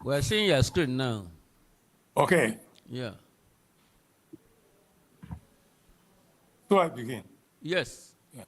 We're seeing your screen now. Okay, Yeah. so I begin. Yes. Yeah.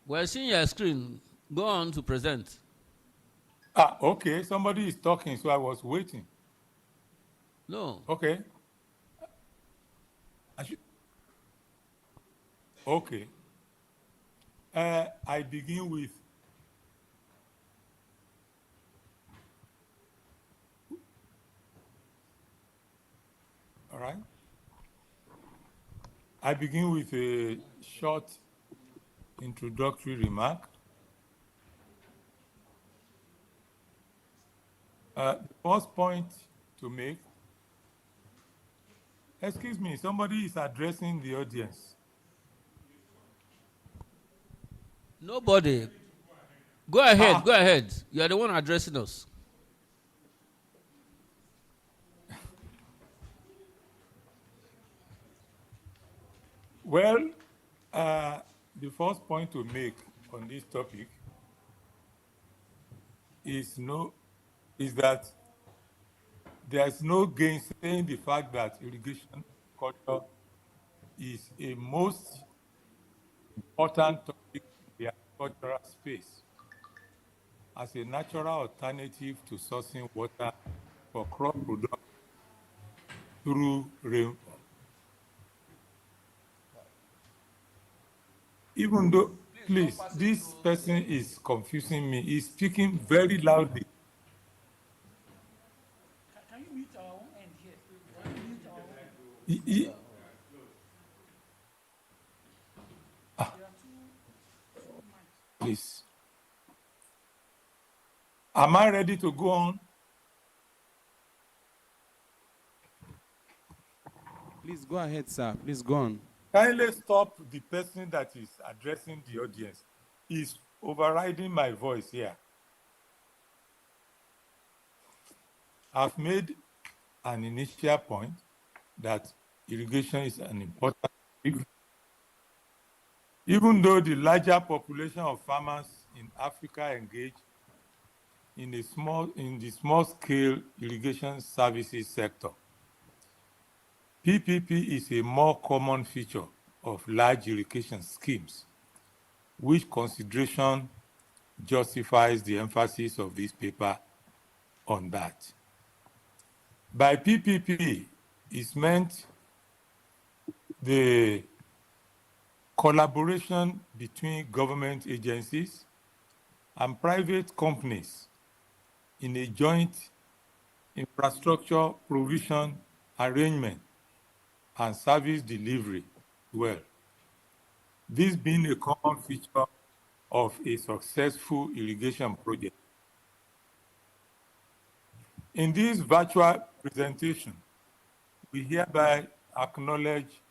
We're seeing your screen. Go on to present. Okay, somebody is talking, so I was waiting. No. Okay. Okay. I begin with all right. I begin with a short introductory remark. The first point to make, excuse me, somebody is addressing the audience. Nobody. Go ahead. Go ahead. You are the one addressing us. Well, the first point to make on this topic is that there's no gainsaying the fact that irrigation culture is a most important topic in the agricultural space as a natural alternative to sourcing water for crop production through rainfall. Even though, please, this person is confusing me. He's speaking very loudly. Can you mute our own end here? Can you mute our own end? There are two mics. Please. Am I ready to go on? Please go ahead, sir. Please go on. Kindly stop the person that is addressing the audience. He's overriding my voice here. I've made an initial point that irrigation is an important issue. Even though the larger population of farmers in Africa engage in the small-scale irrigation services sector, PPP is a more common feature of large irrigation schemes, which consideration justifies the emphasis of this paper on that. By PPP is meant the collaboration between government agencies and private companies in a joint infrastructure provision arrangement and service delivery well. This being a common feature of a successful irrigation project. In this virtual presentation, we hereby acknowledge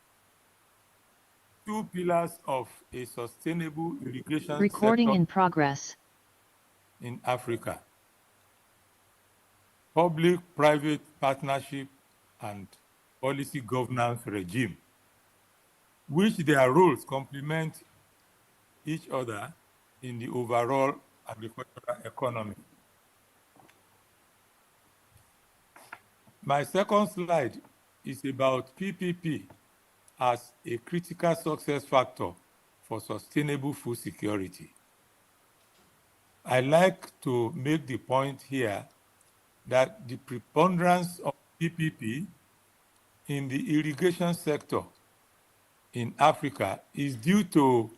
two pillars of a sustainable irrigation Recording sector in progress. in Africa: public-private partnership and policy governance regime, which their roles complement each other in the overall agricultural economy. My second slide is about PPP as a critical success factor for sustainable food security. I like to make the point here that the preponderance of PPP in the irrigation sector in Africa is due to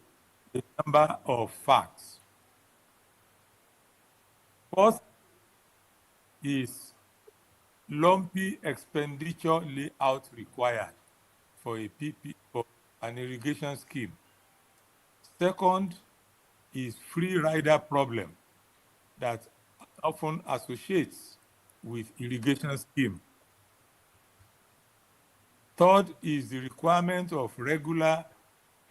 a number of facts. First is lumpy expenditure layout required for a PP for an irrigation scheme. Second is free rider problem that often associates with irrigation scheme. Third is the requirement of regular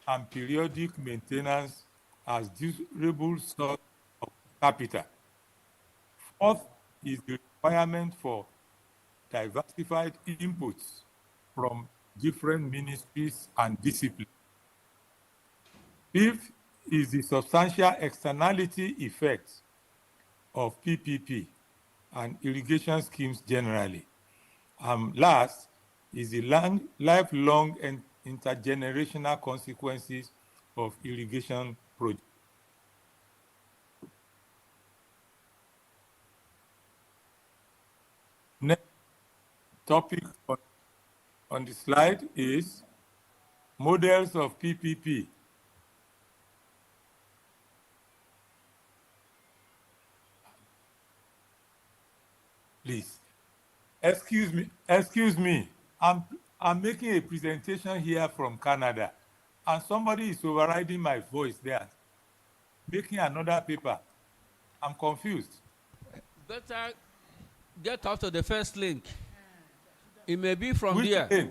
and periodic maintenance as durable source of capital. Fourth is the requirement for diversified inputs from different ministries and disciplines. Fifth is the substantial externality effects of PPP and irrigation schemes generally. Last is the lifelong and intergenerational consequences of irrigation projects. Next topic on the slide is models of PPP. Please, excuse me. I'm making a presentation here from Canada, and somebody is overriding my voice there, making another paper. I'm confused. Better get out of the first link. It may be from Which there. lane?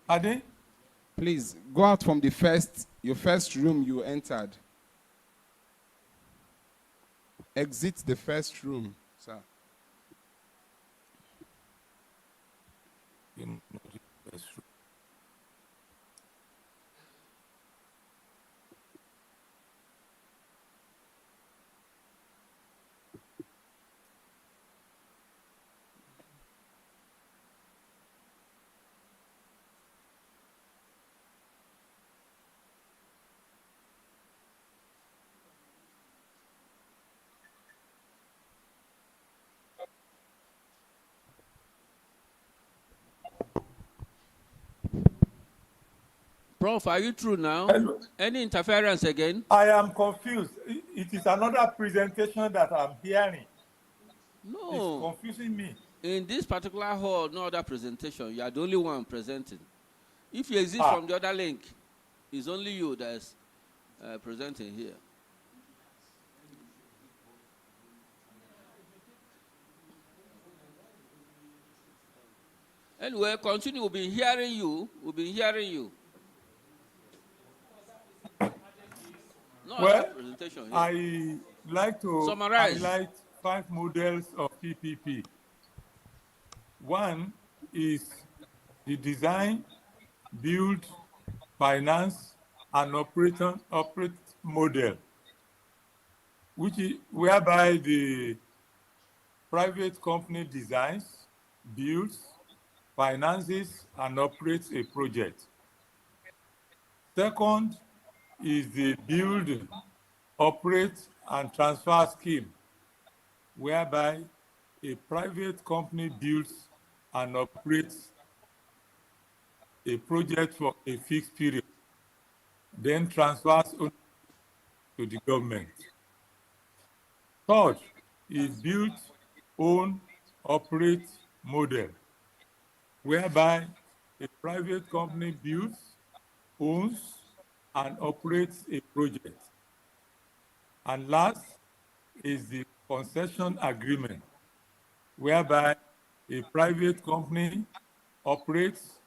Pardon? Please go out from your first room you entered. Exit the first room, sir. That's true. Prof, are you through now? Hello. Any interference again? I am confused. It is another presentation that I'm hearing. No. It's confusing me. In this particular hall, no other presentation. You are the only one presenting. If you exit from the other link, it's only you that's presenting here. Anyway, continue. We'll be hearing you. We'll be hearing you. No Well, other presentation here. I like to Summarize. highlight 5 models of PPP. One is the design, build, finance, and operate model, whereby the private company designs, builds, finances, and operates a project. Second is the build, operate, and transfer scheme, whereby a private company builds and operates a project for a fixed period, then transfers to the government. Third is build, own, operate model, whereby a private company builds, owns, and operates a project. And last is the concession agreement, whereby a private company operates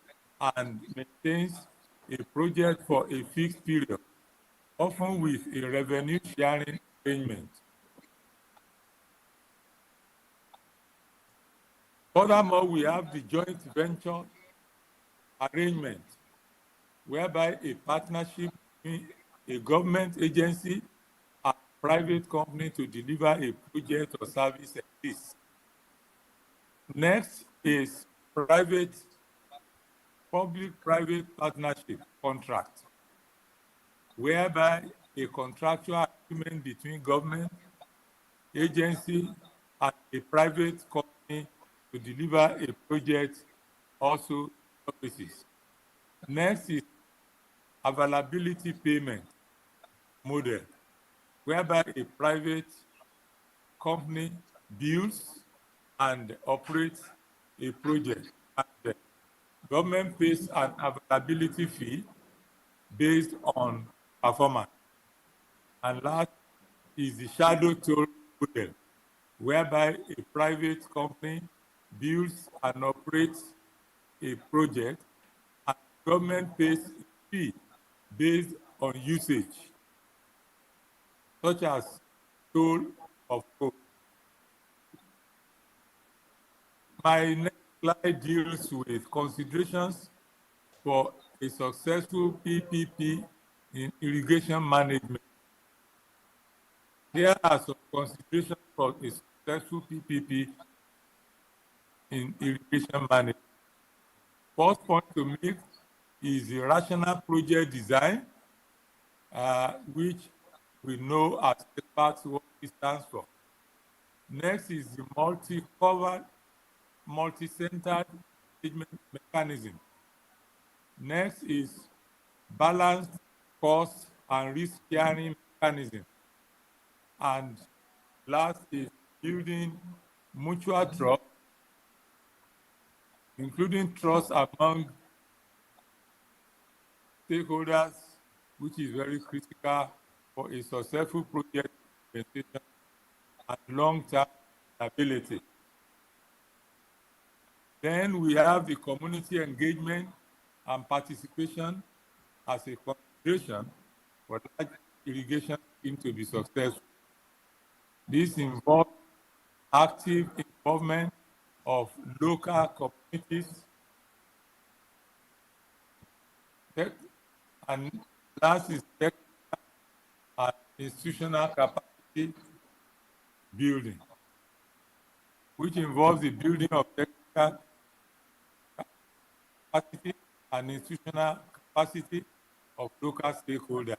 and maintains a project for a fixed period, often with a revenue sharing arrangement. Furthermore, we have the joint venture arrangement, whereby a partnership between a government agency and a private company to deliver a project or service exists. Next is public-private partnership contract, whereby a contractual agreement between government agency and a private company to deliver a project also services. Next is availability payment, model, whereby a private company builds and operates a project, and the government pays an availability fee based on performance. And last is the shadow toll model, whereby a private company builds and operates a project, and the government pays a fee based on usage, such as toll of road. My next slide deals with considerations for a successful PPP in irrigation management. Here are some considerations for a successful PPP in irrigation management. First point to make is the rational project design, which we know as experts what it stands for. Next is the multi-covered, multi-centered management mechanism. Next is balanced cost and risk sharing mechanism. And last is building mutual trust, including trust among stakeholders, which is very critical for a successful project implementation and long-term stability. Then we have the community engagement and participation as a consideration for large irrigation scheme to be successful. This involves active involvement of local communities, and last is technical and institutional capacity building, which involves the building of technical capacity and institutional capacity of local stakeholders,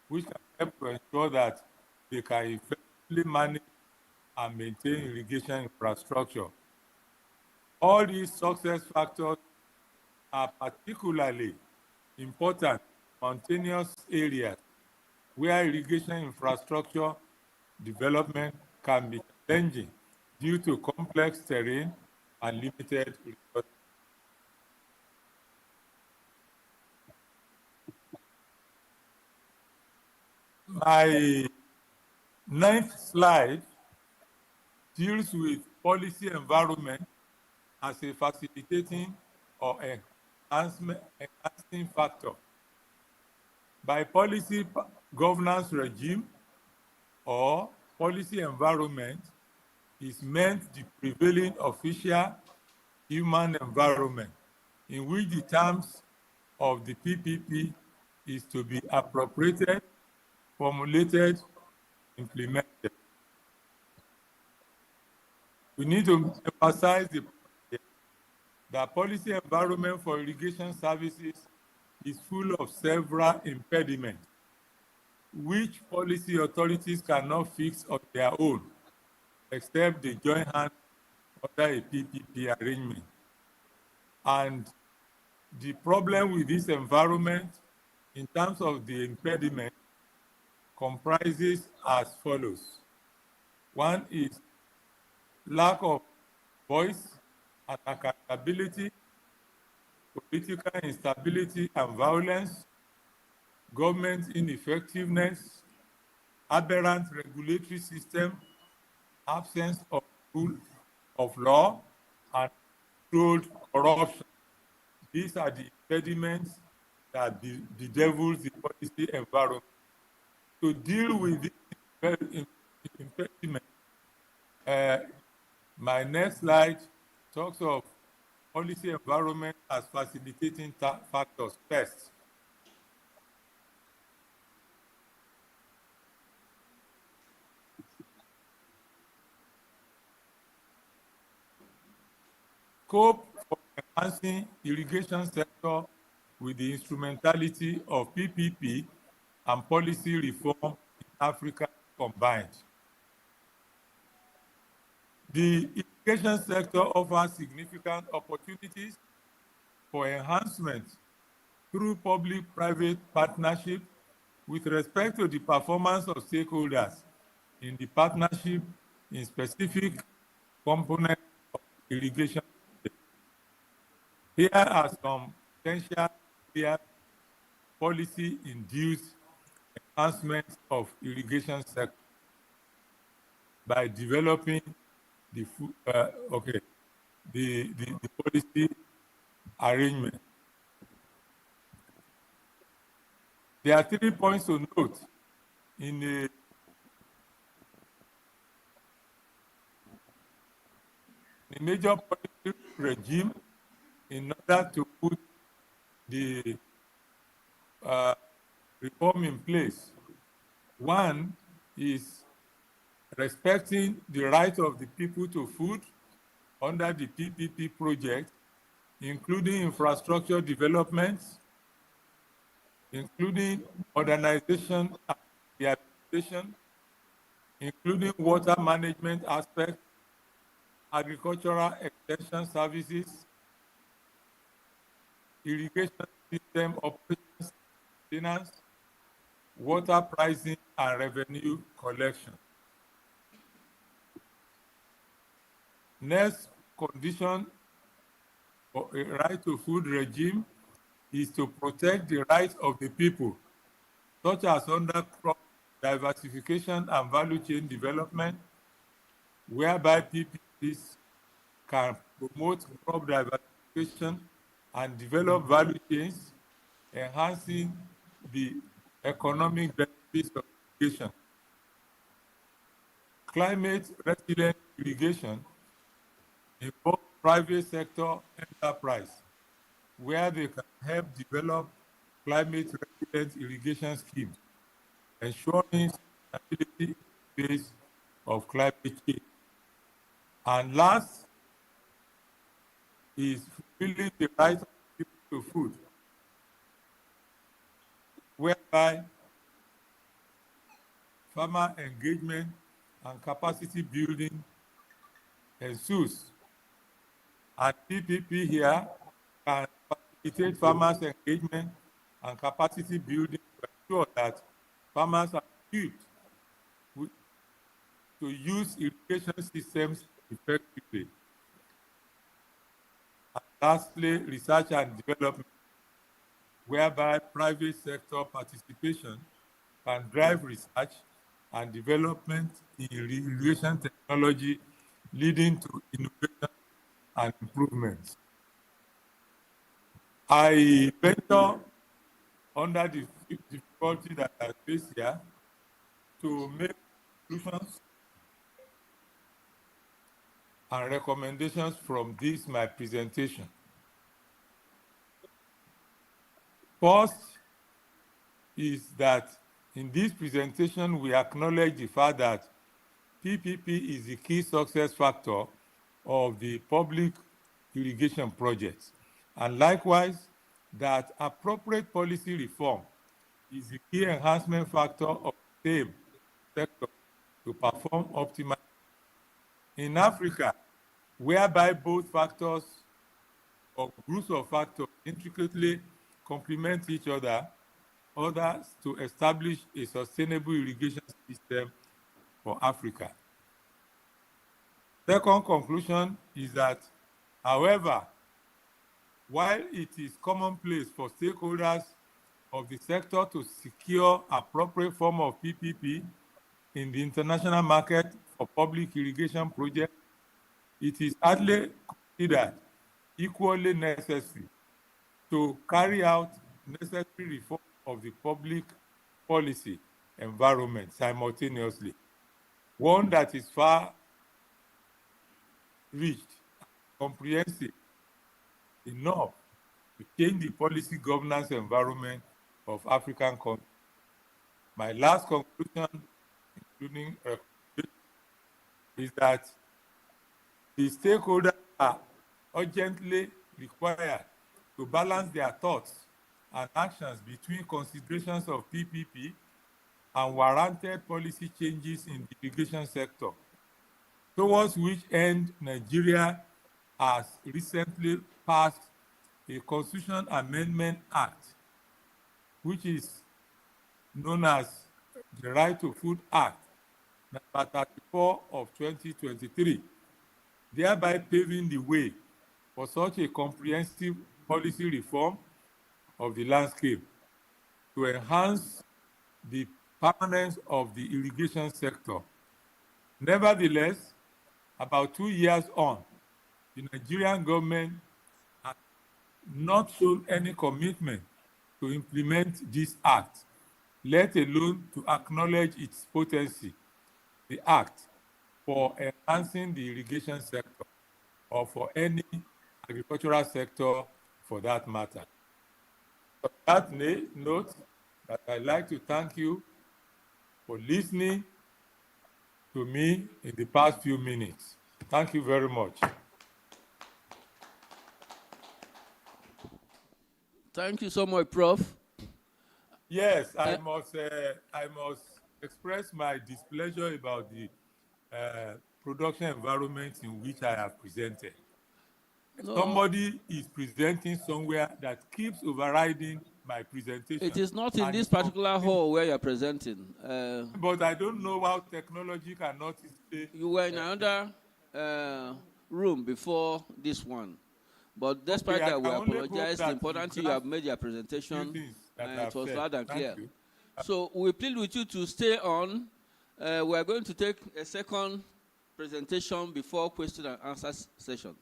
which can help to ensure that they can effectively manage and maintain irrigation infrastructure. All these success factors are particularly important in mountainous areas where irrigation infrastructure development can be challenging due to complex terrain and limited resources. My ninth slide deals with policy environment as a facilitating or enhancing factor. By policy governance regime or policy environment is meant the prevailing official human environment in which the terms of the PPP is to be appropriated, formulated, implemented. We need to emphasize that policy environment for irrigation services is full of several impediments, which policy authorities cannot fix on their own, except they join hands under a PPP arrangement. And the problem with this environment, in terms of the impediment, comprises as follows. One is lack of voice and accountability, political instability and violence, government ineffectiveness, aberrant regulatory system, absence of rule of law, and controlled corruption. These are the impediments that bedevils the policy environment. To deal with this impediment, my next slide talks of policy environment as facilitating factors first. Scope for enhancing irrigation sector with the instrumentality of PPP and policy reform in Africa combined. The irrigation sector offers significant opportunities for enhancement through public-private partnership with respect to the performance of stakeholders in the partnership in specific components of irrigation. Here are some potential clear policy-induced enhancements of irrigation sector by developing the policy arrangement. There are 3 points to note in a major policy regime in order to put the reform in place. One is respecting the right of the people to food under the PPP project, including infrastructure development, including modernization and rehabilitation, including water management aspects, agricultural extension services, irrigation system operations, maintenance, water pricing, and revenue collection. Next condition for a right to food regime is to protect the rights of the people, such as under crop diversification and value chain development, whereby PPPs can promote crop diversification and develop value chains, enhancing the economic benefits of irrigation. Climate resilient irrigation involves private sector enterprise, where they can help develop climate resilient irrigation schemes, ensuring sustainability in the face of climate change. And last is fulfilling the right of people to food, whereby farmer engagement and capacity building ensues. And PPP here can facilitate farmers' engagement and capacity building to ensure that farmers are equipped to use irrigation systems effectively. And lastly, research and development, whereby private sector participation can drive research and development in irrigation technology, leading to innovation and improvements. I venture under the difficulty that I face here to make conclusions and recommendations from this my presentation. First is that in this presentation, we acknowledge the fact that PPP is the key success factor of the public irrigation projects. And likewise, that appropriate policy reform is the key enhancement factor of the same sector to perform optimally. In Africa, whereby both factors or groups of factors intricately complement each other, others to establish a sustainable irrigation system for Africa. Second conclusion is that, however, while it is commonplace for stakeholders of the sector to secure appropriate form of PPP in the international market for public irrigation projects, it is hardly considered equally necessary to carry out necessary reform of the public policy environment simultaneously, one that is far-reached, comprehensive enough to change the policy governance environment of African countries. My last conclusion, including is that the stakeholders are urgently required to balance their thoughts and actions between considerations of PPP and warranted policy changes in the irrigation sector, towards which end Nigeria has recently passed a Constitution Amendment Act, which is known as the Right to Food Act, number 34 of 2023, thereby paving the way for such a comprehensive policy reform of the landscape to enhance the permanence of the irrigation sector. Nevertheless, about 2 years on, the Nigerian government has not shown any commitment to implement this act, let alone to acknowledge its potency, the act, for enhancing the irrigation sector or for any agricultural sector for that matter. On that note, that I'd like to thank you for listening to me in the past few minutes. Thank you very much. Thank you so much, Prof. Yes, I must express my displeasure about the production environment in which I have presented. No. Somebody is presenting somewhere that keeps overriding my presentation. It is not in this particular hall where you're presenting. But I don't know how technology cannot stay. You were in another room before this one. But despite that, we apologize. The important thing, you have made your presentation. It was loud and clear. So we plead with you to stay on. We are going to take a second presentation before question and answer session.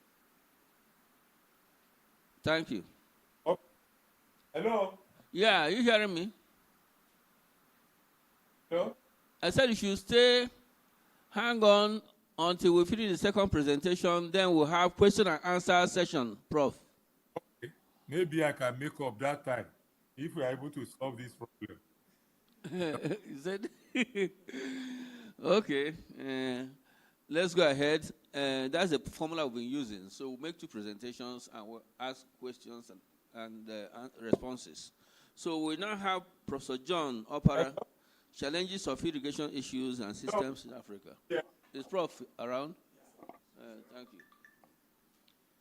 Thank you. Oh. Hello? Yeah, you hearing me? Hello? I said you should stay, hang on until we finish the second presentation, then we'll have question and answer session, Prof. Okay. Maybe I can make up that time if we are able to solve this problem. Is that okay? Let's go ahead. That's the formula we've been using. So we'll make two presentations and we'll ask questions and responses. So we now have Professor John Opara, Challenges of Irrigation Issues and Systems in Africa. Yeah. Is Prof around? Thank you.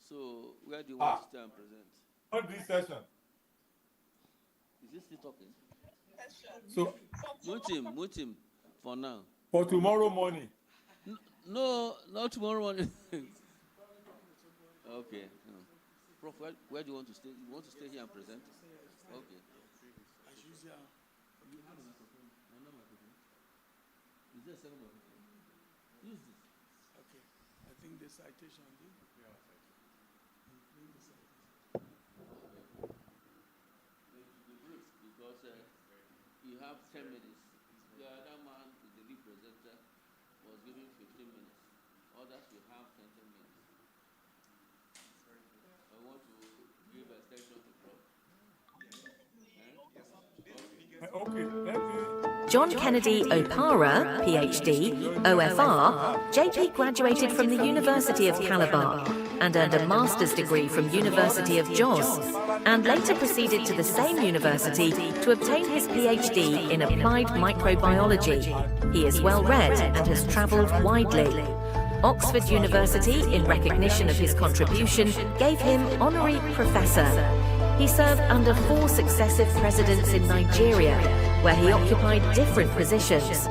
So where do you want to stay and present? Not this session. Is he still talking? So Mute him for now. For tomorrow morning. No, not tomorrow morning. Okay. No. Prof, where do you want to stay? You want to stay here and present? Okay. As usual. Is there a second one? Use this. Okay. I think the citation. Because you have 10 minutes. The other man, the lead presenter, was given 15 minutes. Others will have 10 minutes. I want to give a extension to Prof. Okay. John Kennedy Opara, PhD, OFR, JP graduated from the University of Calabar and earned a master's degree from University of Jos, and later proceeded to the same university to obtain his PhD in applied microbiology. He is well-read and has travelled widely. Oxford University, in recognition of his contribution, gave him honorary professor. He served under 4 successive presidents in Nigeria, where he occupied different positions.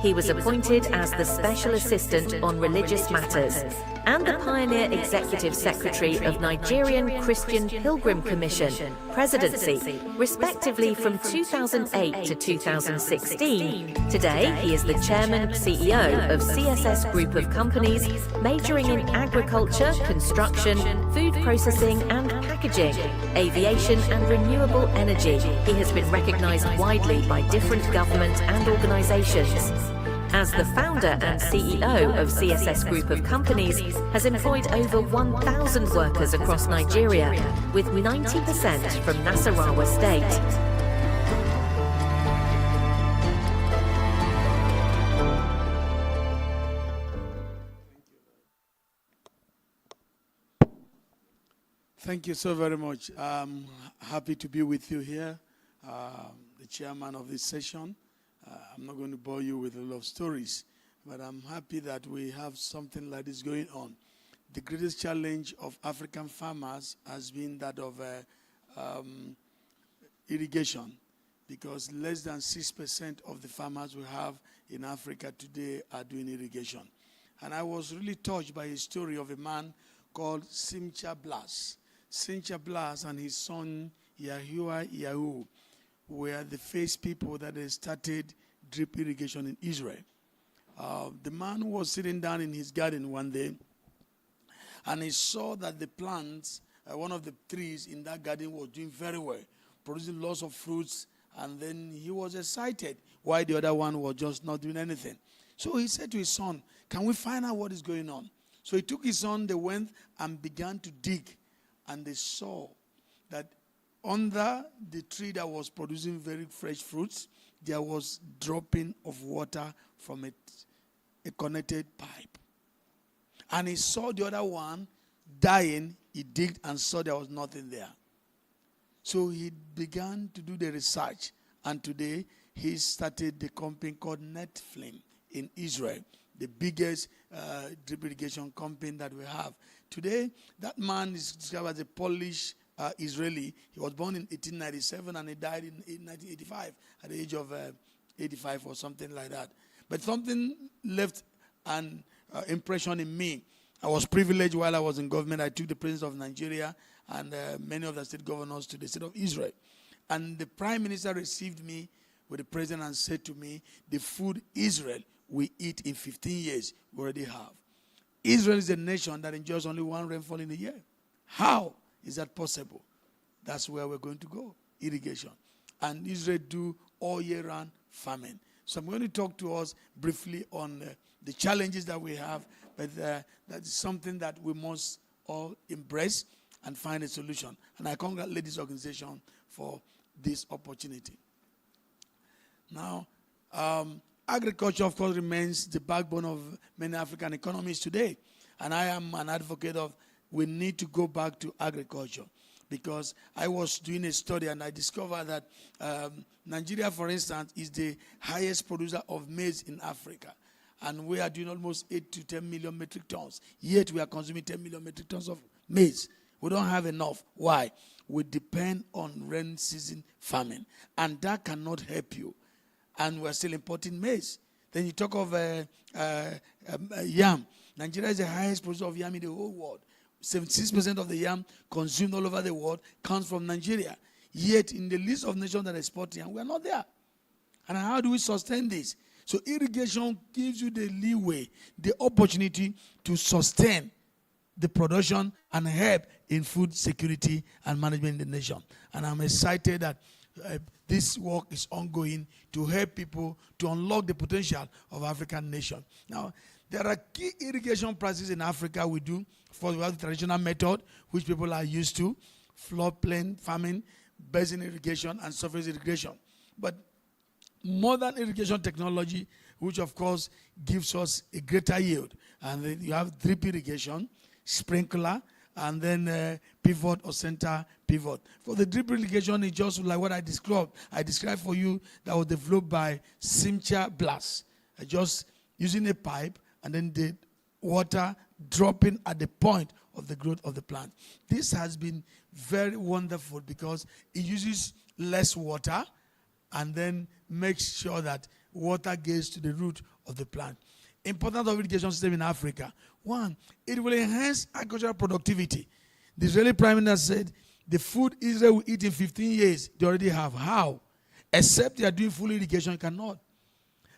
He was appointed as the Special Assistant on Religious Matters and the Pioneer Executive Secretary of Nigerian Christian Pilgrim Commission, Presidency, respectively from 2008 to 2016. Today, he is the Chairman CEO of CSS Group of Companies, majoring in agriculture, construction, food processing and packaging, aviation and renewable energy. He has been recognized widely by different government and organizations. As the founder and CEO of CSS Group of Companies, has employed over 1,000 workers across Nigeria, with 90% from Nasarawa State. Thank you so very much. I'm happy to be with you here, the chairman of this session. I'm not going to bore you with a lot of stories, but I'm happy that we have something like this going on. The greatest challenge of African farmers has been that of irrigation. because less than 6% of the farmers we have in Africa today are doing irrigation. And I was really touched by a story of a man called Simcha Blas. Simcha Blas and his son Yahuwah Yahu were the first people that they started drip irrigation in Israel. The man was sitting down in his garden one day, and he saw that the plants, one of the trees in that garden was doing very well, producing lots of fruits, and then he was excited while the other one was just not doing anything. So he said to his son, can we find out what is going on? So he took his son, they went and began to dig, and they saw that under the tree that was producing very fresh fruits, there was dropping of water from a connected pipe. And he saw the other one dying. He digged and saw there was nothing there. So he began to do the research. And today, he started the company called Netflame in Israel, the biggest drip irrigation company that we have. Today, that man is described as a Polish Israeli. He was born in 1897 and he died in 1985 at the age of 85 or something like that. But something left an impression in me. I was privileged while I was in government. I took the president of Nigeria and many of the state governors to the state of Israel. And the prime minister received me with the president and said to me, the food Israel we eat in 15 years, we already have. Israel is a nation that enjoys only one rainfall in a year. How is that possible? That's where we're going to go, irrigation. And Israel do all year round farming. So I'm going to talk to us briefly on the challenges that we have, but that is something that we must all embrace and find a solution. And I congratulate this organization for this opportunity. Now, agriculture, of course, remains the backbone of many African economies today. And I am an advocate of we need to go back to agriculture, because I was doing a study and I discovered that Nigeria, for instance, is the highest producer of maize in Africa. And we are doing almost 8 to 10 million metric tons. Yet we are consuming 10 million metric tons of maize. We don't have enough. Why? We depend on rain season farming. And that cannot help you. And we're still importing maize. Then you talk of yam. Nigeria is the highest producer of yam in the whole world. 76% of the yam consumed all over the world comes from Nigeria. Yet in the list of nations that export yam, we are not there. And how do we sustain this? So irrigation gives you the leeway, the opportunity to sustain the production and help in food security and management in the nation. And I'm excited that this work is ongoing to help people to unlock the potential of African nation. Now, there are key irrigation practices in Africa we do. For we have the traditional method, which people are used to, floodplain farming, basin irrigation, and surface irrigation. But modern irrigation technology, which of course gives us a greater yield. And then you have drip irrigation, sprinkler, and then pivot or center pivot. For the drip irrigation, it's just like what I described for you, that was developed by Simcha Blas. Just using a pipe and then the water dropping at the point of the growth of the plant. This has been very wonderful because it uses less water and then makes sure that water gets to the root of the plant. Importance of irrigation system in Africa. One, it will enhance agricultural productivity. The Israeli Prime Minister said the food Israel will eat in 15 years, they already have. How? Except they are doing full irrigation, you cannot.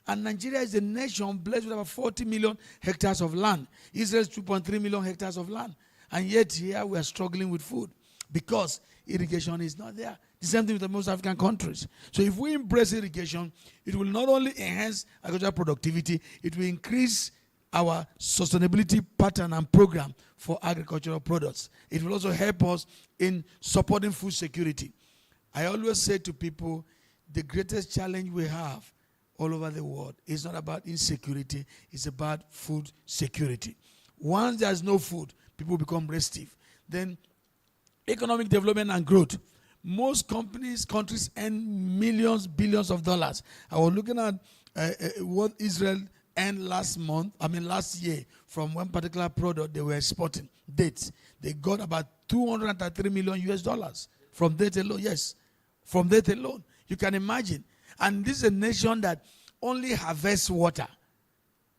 And Nigeria is a nation blessed with about 40 million hectares of land. Israel is 2.3 million hectares of land. And yet here we are struggling with food because irrigation is not there. The same thing with the most African countries. So if we embrace irrigation, it will not only enhance agricultural productivity, it will increase our sustainability pattern and program for agricultural products. It will also help us in supporting food security. I always say to people, the greatest challenge we have all over the world is not about insecurity, it's about food security. Once there's no food, people become restive. Then economic development and growth. Most countries earn millions, billions of dollars. I was looking at what Israel earned last year from one particular product they were exporting, dates. They got about $233 million US from that alone. Yes, from that alone. You can imagine. And this is a nation that only harvests water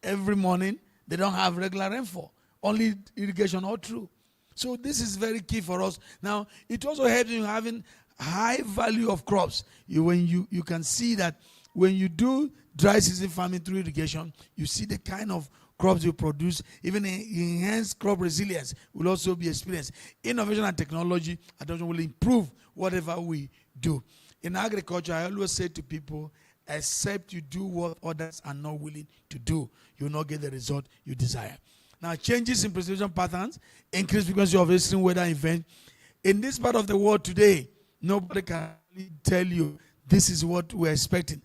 every morning. They don't have regular rainfall, only irrigation all through. So this is very key for us. Now, it also helps in having high value of crops. You can see that when you do dry season farming through irrigation, you see the kind of crops you produce. Even enhanced crop resilience will also be experienced. Innovation and technology adoption will improve whatever we do. In agriculture, I always say to people, except you do what others are not willing to do, you will not get the result you desire. Now, changes in precipitation patterns, increased frequency of extreme weather events. In this part of the world today, nobody can really tell you this is what we're expecting.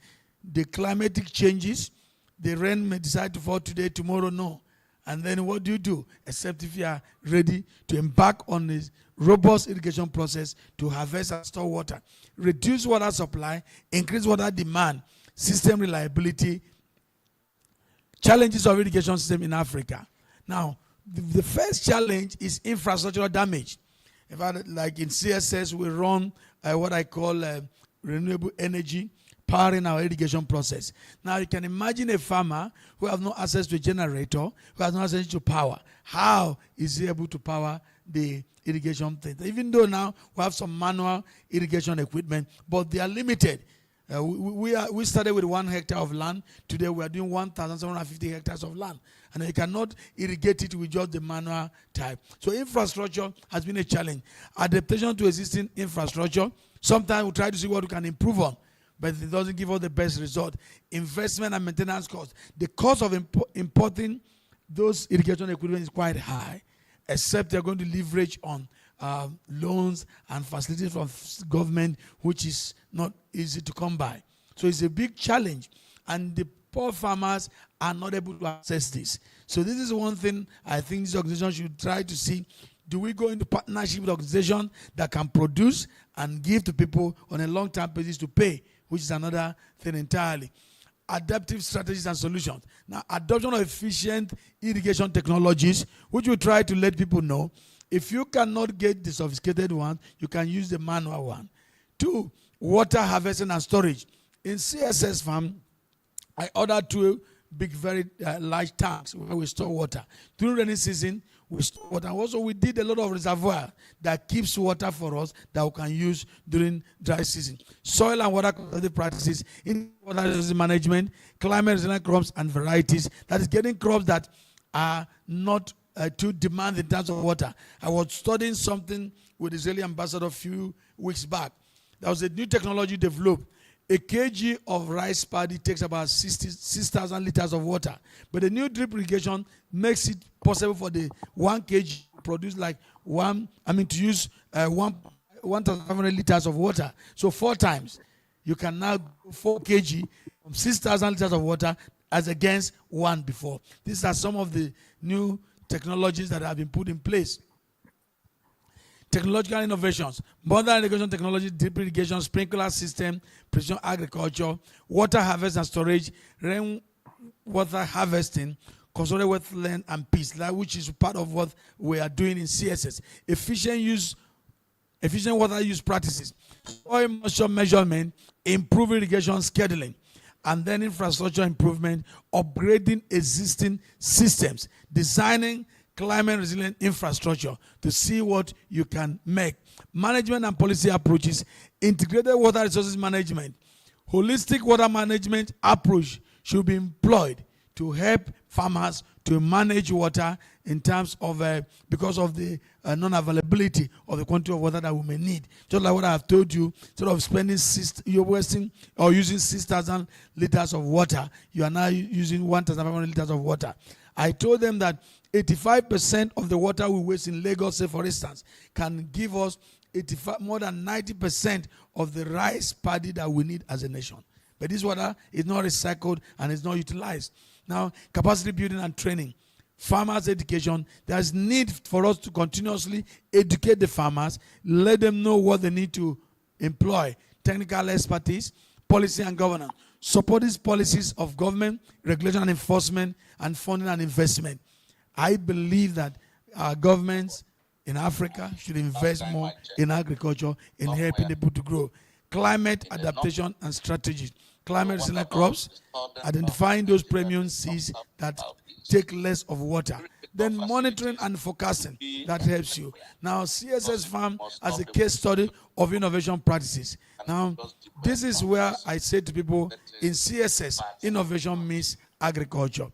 The climatic changes, the rain may decide to fall today, tomorrow, no. And then what do? Except if you are ready to embark on this robust irrigation process to harvest and store water, reduce water supply, increase water demand, system reliability, challenges of irrigation system in Africa. Now, the first challenge is infrastructural damage. In fact, like in CSS, we run what I call renewable energy powering our irrigation process. Now, you can imagine a farmer who has no access to a generator, who has no access to power. How is he able to power the irrigation thing? Even though now we have some manual irrigation equipment, but they are limited. We started with 1 hectare of land. Today we are doing 1,750 hectares of land. And you cannot irrigate it with just the manual type. So infrastructure has been a challenge. Adaptation to existing infrastructure. Sometimes we try to see what we can improve on, but it doesn't give us the best result. Investment and maintenance costs. The cost of importing those irrigation equipment is quite high, except they're going to leverage on loans and facilities from government, which is not easy to come by. So it's a big challenge, and the poor farmers are not able to access this. So this is one thing I think this organization should try to see. Do we go into partnership with organizations that can produce and give to people on a long-term basis to pay, which is another thing entirely. Adaptive strategies and solutions. Now, adoption of efficient irrigation technologies, which we try to let people know. If you cannot get the sophisticated one, you can use the manual one. 2, water harvesting and storage. In CSS farm, I ordered 2 big, very large tanks where we store water. During rainy season, we store water. Also, we did a lot of reservoir that keeps water for us that we can use during dry season. Soil and water quality practices in water resources management, climate resilient crops and varieties. That is getting crops that are not too demanding in terms of water. I was studying something with the Israeli ambassador a few weeks back. There was a new technology developed. A kg of rice paddy takes about 6,000 liters of water. But the new drip irrigation makes it possible for the 1 kg produce like to use 1,500 liters of water. So 4 times. You can now go 4 kg from 6,000 liters of water as against 1 before. These are some of the new technologies that have been put in place. Technological innovations, modern irrigation technology, drip irrigation, sprinkler system, precision agriculture, water harvest and storage, rainwater harvesting, consolidated wetland and peace, which is part of what we are doing in CSS. Efficient water use practices, soil moisture measurement, improve irrigation scheduling, and then infrastructure improvement, upgrading existing systems, designing climate resilient infrastructure to see what you can make. Management and policy approaches, integrated water resources management, holistic water management approach should be employed to help farmers to manage water in terms of, because of the non-availability of the quantity of water that we may need. Just like what I have told you, instead of you're wasting or using 6,000 liters of water, you are now using 1,500 liters of water. I told them that 85% of the water we waste in Lagos, say for instance, can give us more than 90% of the rice paddy that we need as a nation. But this water is not recycled and is not utilized. Now, capacity building and training. Farmers education. There's need for us to continuously educate the farmers, let them know what they need to employ. Technical expertise, policy and governance. Support these policies of government, regulation and enforcement, and funding and investment. I believe that our governments in Africa should invest more in agriculture in helping people to grow. climate adaptation and strategies, climate resilient crops, identifying those premium seeds that take less of water, then monitoring and forecasting, that helps you. Now, CSS Farm as a case study of innovation practices. Now, this is where I say to people, in CSS, innovation means agriculture.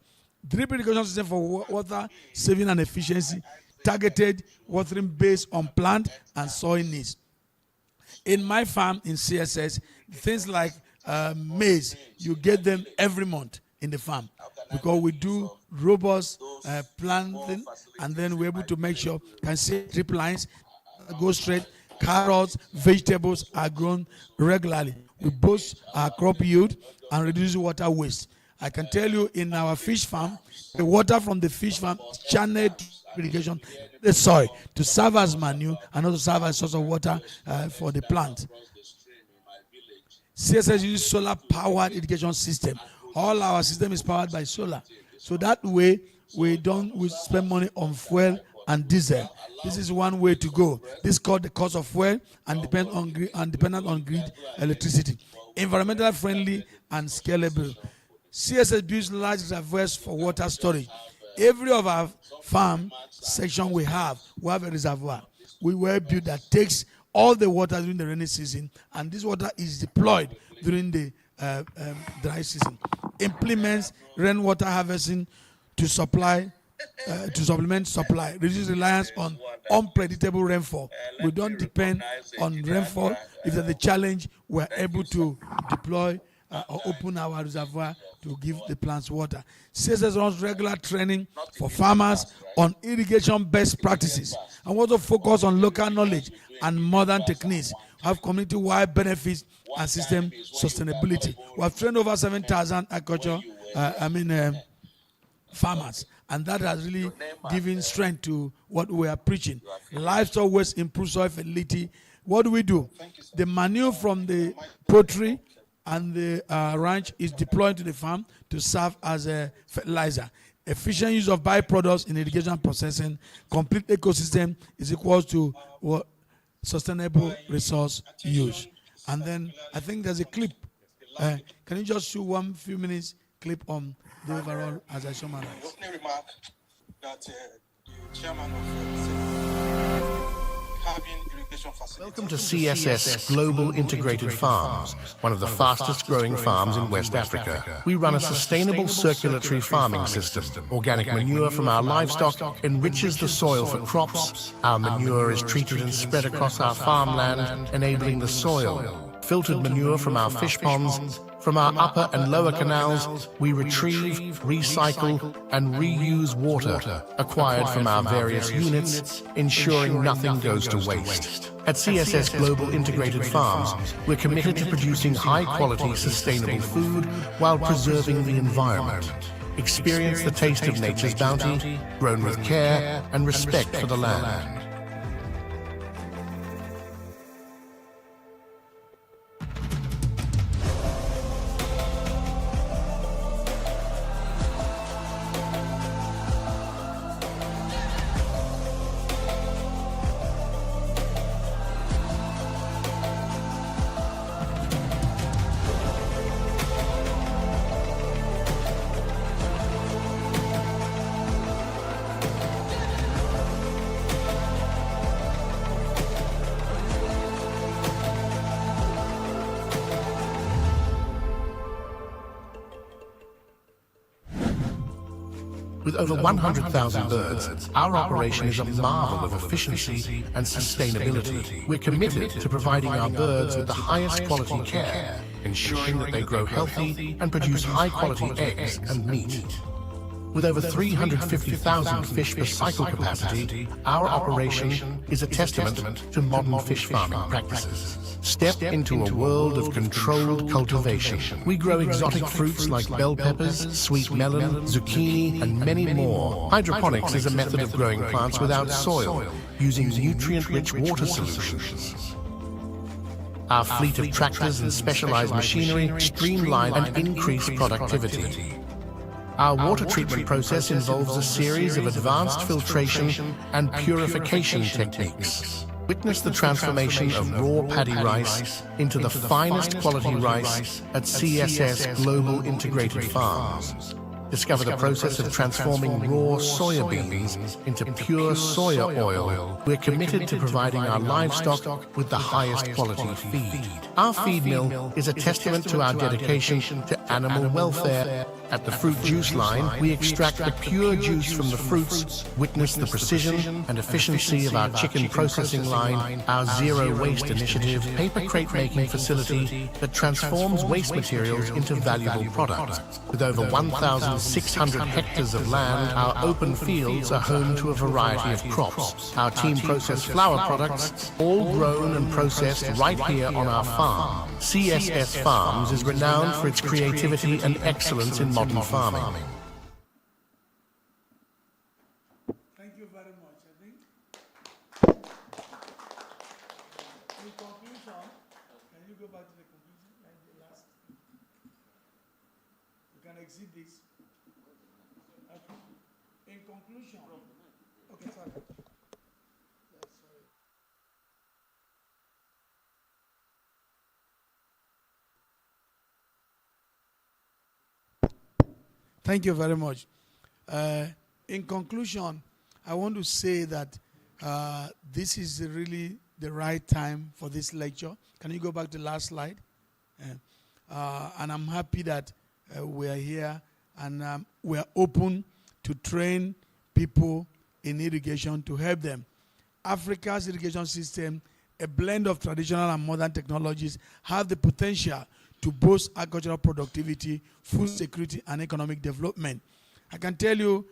Drip irrigation system for water saving and efficiency, targeted watering based on plant and soil needs. In my farm in CSS, things like maize, you get them every month in the farm, because we do robust planting, and then we're able to make sure can see drip lines go straight. Carrots, vegetables are grown regularly. We boost our crop yield and reduce water waste. I can tell you, in our fish farm, the water from the fish farm is channeled irrigation the soil to serve as manure and also serve as source of water for the plant. CSS uses solar powered irrigation system. All our system is powered by solar, so that way we spend money on fuel and diesel. This is one way to go. This cut the cost of fuel and dependent on grid electricity. Environmentally friendly and scalable. CSS builds large reservoirs for water storage. Every of our farm section we have a reservoir. We will build that takes all the water during the rainy season, and this water is deployed during the dry season. Implements rainwater harvesting to supplement supply, reduce reliance on unpredictable rainfall. We don't depend on rainfall. If there's a challenge, we're able to deploy or open our reservoir to give the plants water. CSS runs regular training for farmers on irrigation best practices, and also focus on local knowledge and modern techniques. We have community-wide benefits and system sustainability. We have trained over 7,000 farmers, and that has really given strength to what we are preaching. Livestock waste improves soil fertility. What do? The manure from the poultry and the ranch is deployed to the farm to serve as a fertilizer. Efficient use of byproducts in irrigation processing. Complete ecosystem is equal to sustainable resource use. And then I think there's a clip. Can you just show few minutes clip on the overall as I summarize? Opening remark that the chairman of having irrigation facilities. Welcome to CSS Global Integrated Farms, one of the fastest growing farms in West Africa. We run a sustainable circulatory farming system. Organic manure from our livestock enriches the soil for crops. Our manure is treated and spread across our farmland, enabling the soil. Filtered manure from our fish ponds. From our upper and lower canals, we retrieve, recycle, and reuse water acquired from our various units, ensuring nothing goes to waste. At CSS Global Integrated Farms, we're committed to producing high-quality, sustainable food while preserving the environment. Experience the taste of nature's bounty, grown with care and respect for the land. With over 100,000 birds, our operation is a marvel of efficiency and sustainability. We're committed to providing our birds with the highest quality care, ensuring that they grow healthy and produce high-quality eggs and meat. With over 350,000 fish per cycle capacity, our operation is a testament to modern fish farming practices. Step into a world of controlled cultivation. We grow exotic fruits like bell peppers, sweet melon, zucchini, and many more. Hydroponics is a method of growing plants without soil, using nutrient-rich water solutions. Our fleet of tractors and specialized machinery streamline and increase productivity. Our water treatment process involves a series of advanced filtration and purification techniques. Witness the transformation of raw paddy rice into the finest quality rice at CSS Global Integrated Farms. Discover the process of transforming raw soya beans into pure soya oil. We're committed to providing our livestock with the highest quality feed. Our feed mill is a testament to our dedication to animal welfare. At the fruit juice line, we extract the pure juice from the fruits, witness the precision and efficiency of our chicken processing line, our zero waste initiative, paper crate making facility that transforms waste materials into valuable products. With over 1,600 hectares of land, our open fields are home to a variety of crops. Our team process flour products, all grown and processed right here on our farm. CSS Farms is renowned for its creativity and excellence in modern farming. Thank you very much. I think in conclusion, can you go back to the conclusion? Like the last, you can exit this. Okay. In conclusion, okay, sorry. Yeah, sorry. Thank you very much. In conclusion, I want to say that this is really the right time for this lecture. Can you go back to the last slide? And I'm happy that we are here and we are open to train people in irrigation to help them. Africa's irrigation system, a blend of traditional and modern technologies, have the potential to boost agricultural productivity, food security, and economic development. I can tell you,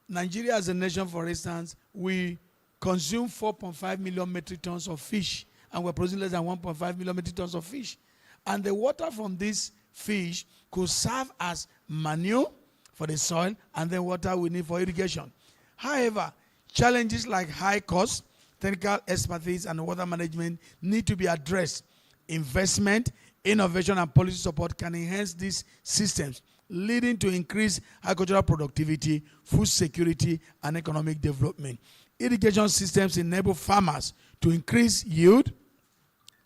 Nigeria as a nation, for instance, we consume 4.5 million metric tons of fish, and we're producing less than 1.5 million metric tons of fish. And the water from this fish could serve as manure for the soil, and then water we need for irrigation. However, challenges like high costs, technical expertise, and water management need to be addressed. Investment, innovation, and policy support can enhance these systems, leading to increased agricultural productivity, food security, and economic development. Irrigation systems enable farmers to increase yield,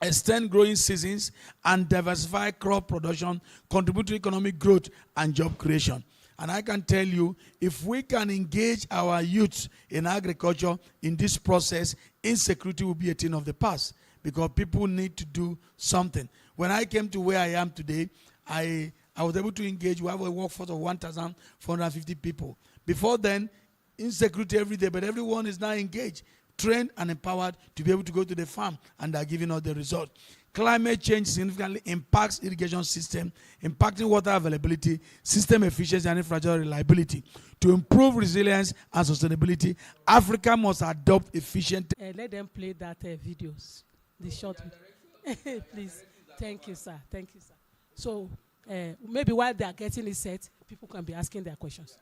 extend growing seasons, and diversify crop production, contribute to economic growth and job creation. And I can tell you, if we can engage our youth in agriculture in this process, insecurity will be a thing of the past, because people need to do something. When I came to where I am today, I was able to engage. We have a workforce of 1,450 people. Before then, insecurity every day, but everyone is now engaged, trained, and empowered to be able to go to the farm, and they're giving us the result. Climate change significantly impacts irrigation system, impacting water availability, system efficiency, and infrastructure reliability. To improve resilience and sustainability, Africa must adopt efficient. Let them play that videos, the short video. Please. Thank you, sir. Thank you, sir. So maybe while they are getting it set, people can be asking their questions.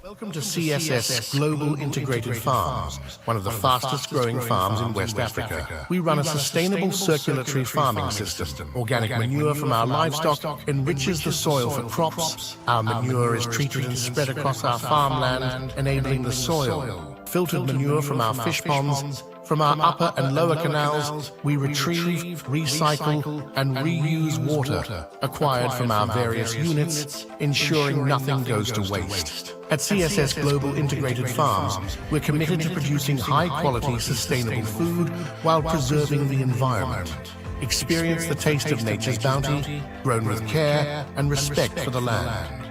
Welcome to CSS Global Integrated Farms, one of the fastest growing farms in West Africa. We run a sustainable circulatory farming system. Organic manure from our livestock enriches the soil for crops. Our manure is treated and spread across our farmland, enabling the soil. Filtered manure from our fish ponds. From our upper and lower canals, we retrieve, recycle, and reuse water acquired from our various units, ensuring nothing goes to waste. At CSS Global Integrated Farms, we're committed to producing high-quality, sustainable food while preserving the environment. Experience the taste of nature's bounty, grown with care and respect for the land.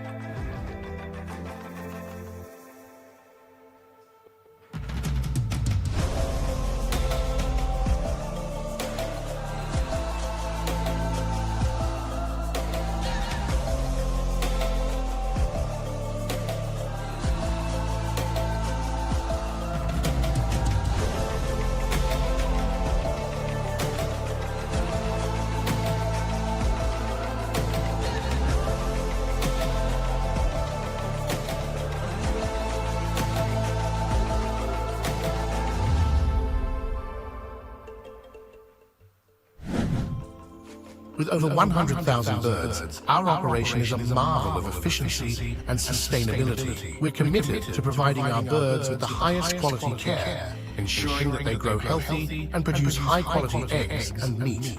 With over 100,000 birds, our operation is a marvel of efficiency and sustainability. We're committed to providing our birds with the highest quality care, ensuring that they grow healthy and produce high-quality eggs and meat.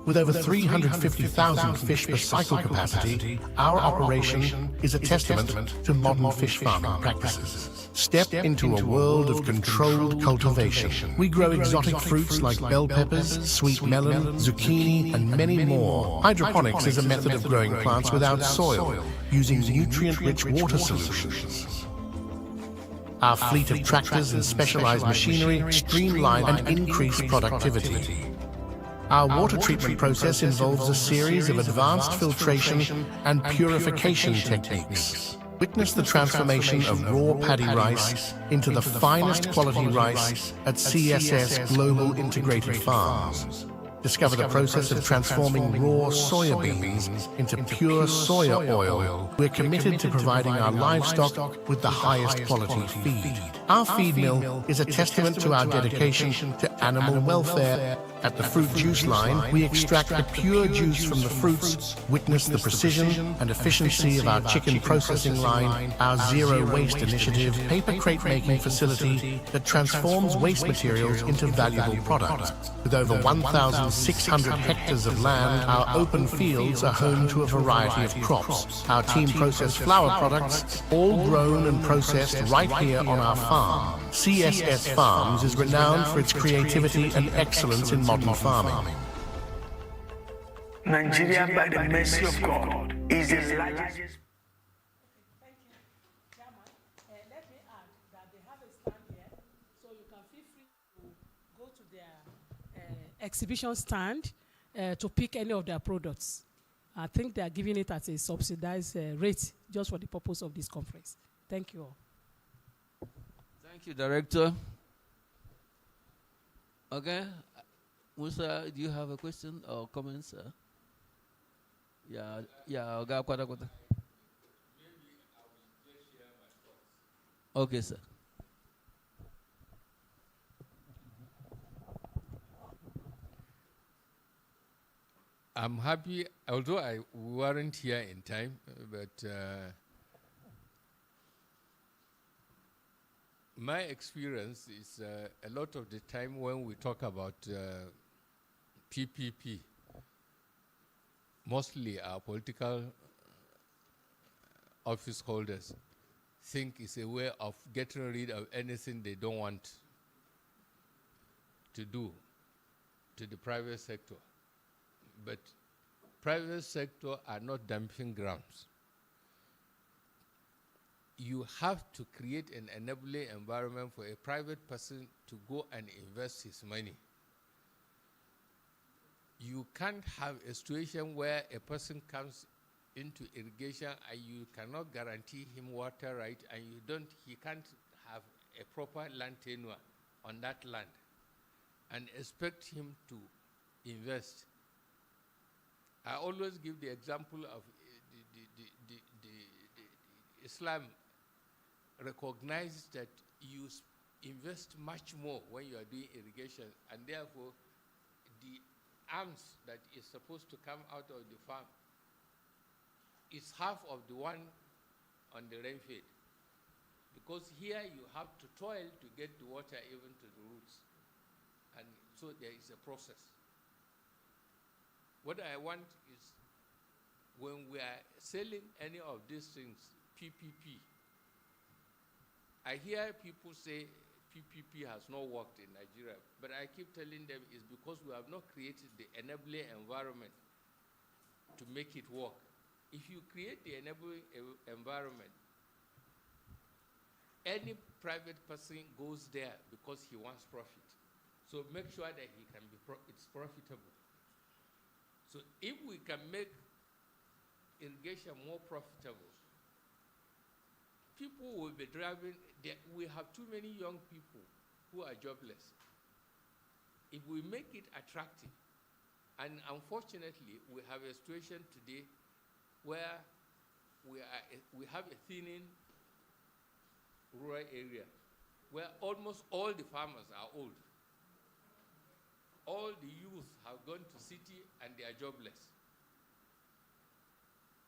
With over 350,000 fish per cycle capacity, our operation is a testament to modern fish farming practices. Step into a world of controlled cultivation. We grow exotic fruits like bell peppers, sweet melon, zucchini, and many more. Hydroponics is a method of growing plants without soil, using nutrient-rich water solutions. Our fleet of tractors and specialized machinery streamline and increase productivity. Our water treatment process involves a series of advanced filtration and purification techniques. Witness the transformation of raw paddy rice into the finest quality rice at CSS Global Integrated Farms. Discover the process of transforming raw soya beans into pure soya oil. We're committed to providing our livestock with the highest quality feed. Our feed mill is a testament to our dedication to animal welfare. At the fruit juice line, we extract the pure juice from the fruits. Witness the precision and efficiency of our chicken processing line, our zero waste initiative, paper crate making facility that transforms waste materials into valuable products. With over 1,600 hectares of land, our open fields are home to a variety of crops. Our team process flour products, all grown and processed right here on our farm. CSS Farms is renowned for its creativity and excellence in modern farming. Nigeria, by the mercy of God, is the largest. Thank you, Chairman. Let me add that they have a stand here, so you can feel free to go to their exhibition stand to pick any of their products. I think they are giving it at a subsidized rate just for the purpose of this conference. Thank you all. Thank you, Director. Okay. Musa, do you have a question or comment, sir? Yeah, Oga Kwata Kwata. Okay, sir. I'm happy, although I weren't here in time, but my experience is a lot of the time when we talk about PPP, mostly our political office holders think it's a way of getting rid of anything they don't want to do to the private sector. But private sector are not dumping grounds. You have to create an enabling environment for a private person to go and invest his money. You can't have a situation where a person comes into irrigation and you cannot guarantee him water right, and he can't have a proper land tenure on that land and expect him to invest. I always give the example of the Islam recognizes that you invest much more when you are doing irrigation, and therefore the arms that is supposed to come out of the farm is half of the one on the rainfield. Because here you have to toil to get the water even to the roots. And so there is a process. What I want is, when we are selling any of these things, PPP, I hear people say PPP has not worked in Nigeria, but I keep telling them it's because we have not created the enabling environment to make it work. If you create the enabling environment, any private person goes there because he wants profit. So make sure that he can be it's profitable. So if we can make irrigation more profitable, people will be driving. We have too many young people who are jobless. If we make it attractive, and unfortunately, we have a situation today where we have a thinning rural area, where almost all the farmers are old. all the youth have gone to city and they are jobless.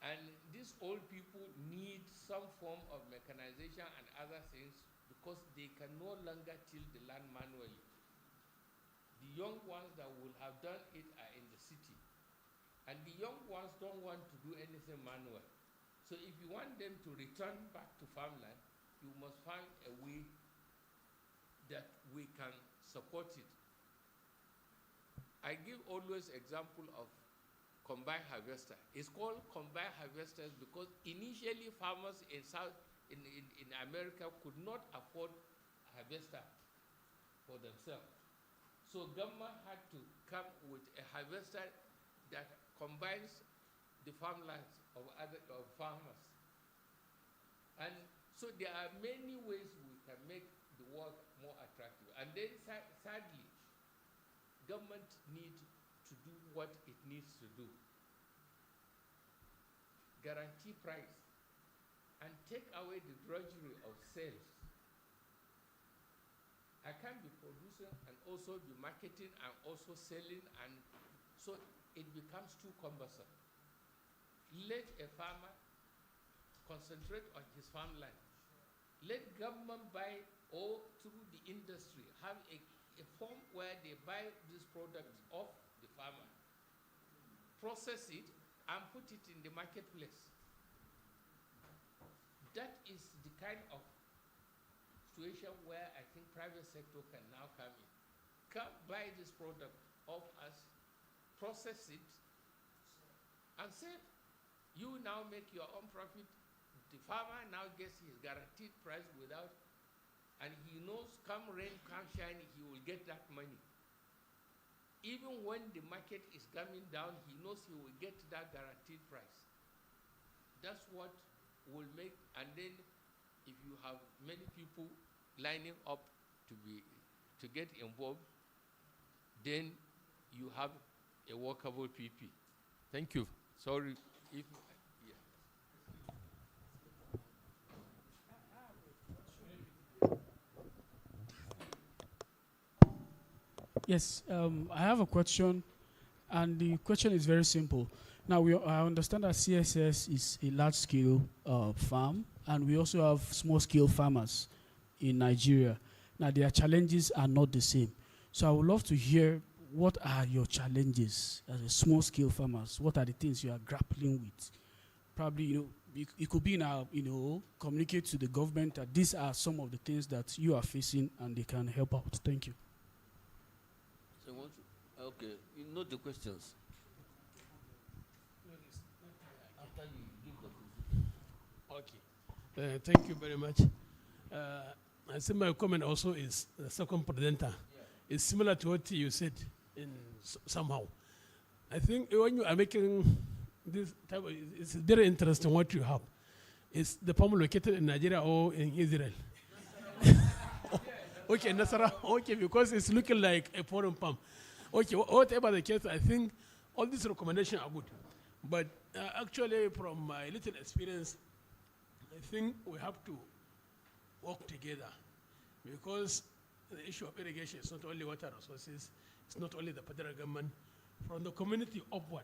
And these old people need some form of mechanization and other things because they can no longer till the land manually. The young ones that will have done it are in the city. And the young ones don't want to do anything manual. So if you want them to return back to farmland, you must find a way that we can support it. I give always example of combined harvester. It's called combined harvesters because initially farmers in America could not afford a harvester for themselves. So government had to come with a harvester that combines the farmlands of farmers. And so there are many ways we can make the work more attractive. And then sadly, government needs to do what it needs to do. Guarantee price and take away the drudgery of sales. I can't be producing and also be marketing and also selling, and so it becomes too cumbersome. Let a farmer concentrate on his farmland. Let government buy, or through the industry, have a form where they buy this product off the farmer, process it, and put it in the marketplace. That is the kind of situation where I think private sector can now come in. Come buy this product off us, process it, and sell. You now make your own profit. The farmer now gets his guaranteed price without, and he knows come rain, come shine, he will get that money. Even when the market is coming down, he knows he will get that guaranteed price. That's what will make, and then if you have many people lining up to get involved, then you have a workable PP. Thank you. Sorry if Yes, I have a question, and the question is very simple. Now, I understand that CSS is a large-scale farm, and we also have small-scale farmers in Nigeria. Now, their challenges are not the same. So I would love to hear, what are your challenges as a small-scale farmers? What are the things you are grappling with? Probably, it could be now, communicate to the government that these are some of the things that you are facing, and they can help out. Thank you. So okay, you know the questions. After you give the question. Okay. Thank you very much. I think my comment also is the second presenter. Yeah. It's similar to what you said somehow. I think when you are making this type of, it's very interesting what you have. Is the farm located in Nigeria or in Israel? Okay, Nasara, okay, because it's looking like a foreign farm. Okay, whatever the case, I think all these recommendations are good. But actually, from my little experience, I think we have to work together, because the issue of irrigation is not only water resources, it's not only the federal government. From the community upward,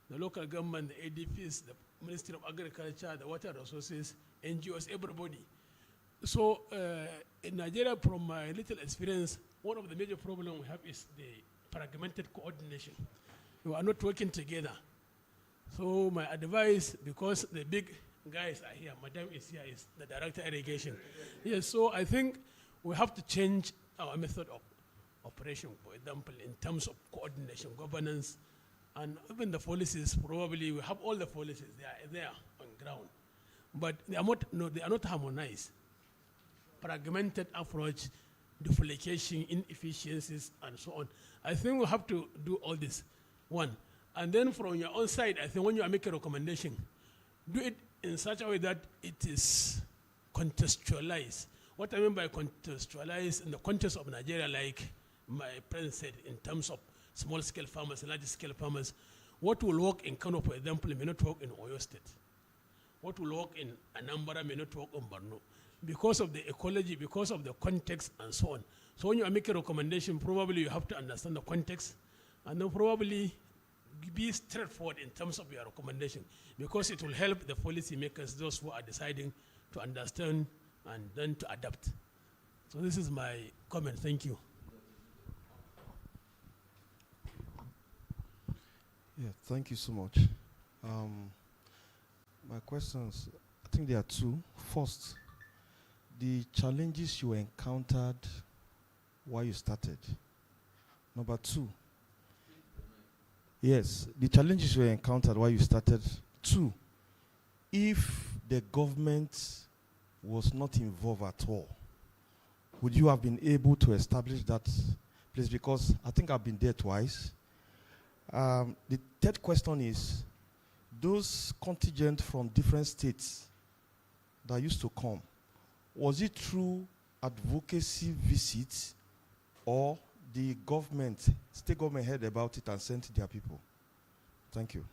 the local government, the ADPs, the Ministry of Agriculture, the water resources, NGOs, everybody. So in Nigeria, from my little experience, one of the major problems we have is the fragmented coordination. We are not working together. So my advice, because the big guys are here, Madam is here, is the Director Irrigation. Yes, so I think we have to change our method of operation, for example, in terms of coordination, governance, and even the policies. Probably we have all the policies, they are there on ground, but they are not harmonized. Fragmented approach, duplication, inefficiencies, and so on. I think we have to do all this, one. And then from your own side, I think when you are making a recommendation, do it in such a way that it is contextualized. What I mean by contextualized, in the context of Nigeria, like my friend said, in terms of small-scale farmers, large-scale farmers, what will work in Kano, for example, may not work in Oyo State. What will work in Anambra may not work in Borno. because of the ecology, because of the context, and so on. So when you are making a recommendation, probably you have to understand the context, and then probably be straightforward in terms of your recommendation, because it will help the policy makers, those who are deciding, to understand and then to adapt. So this is my comment. Thank you. Yeah, thank you so much. My questions, I think there are two. First, the challenges you encountered while you started. Number two, yes, the challenges you encountered while you started. Two, if the government was not involved at all, would you have been able to establish that place? Because I think I've been there twice. The third question is, those contingents from different states that used to come, was it through advocacy visits, or the government, state government heard about it and sent their people? Thank you.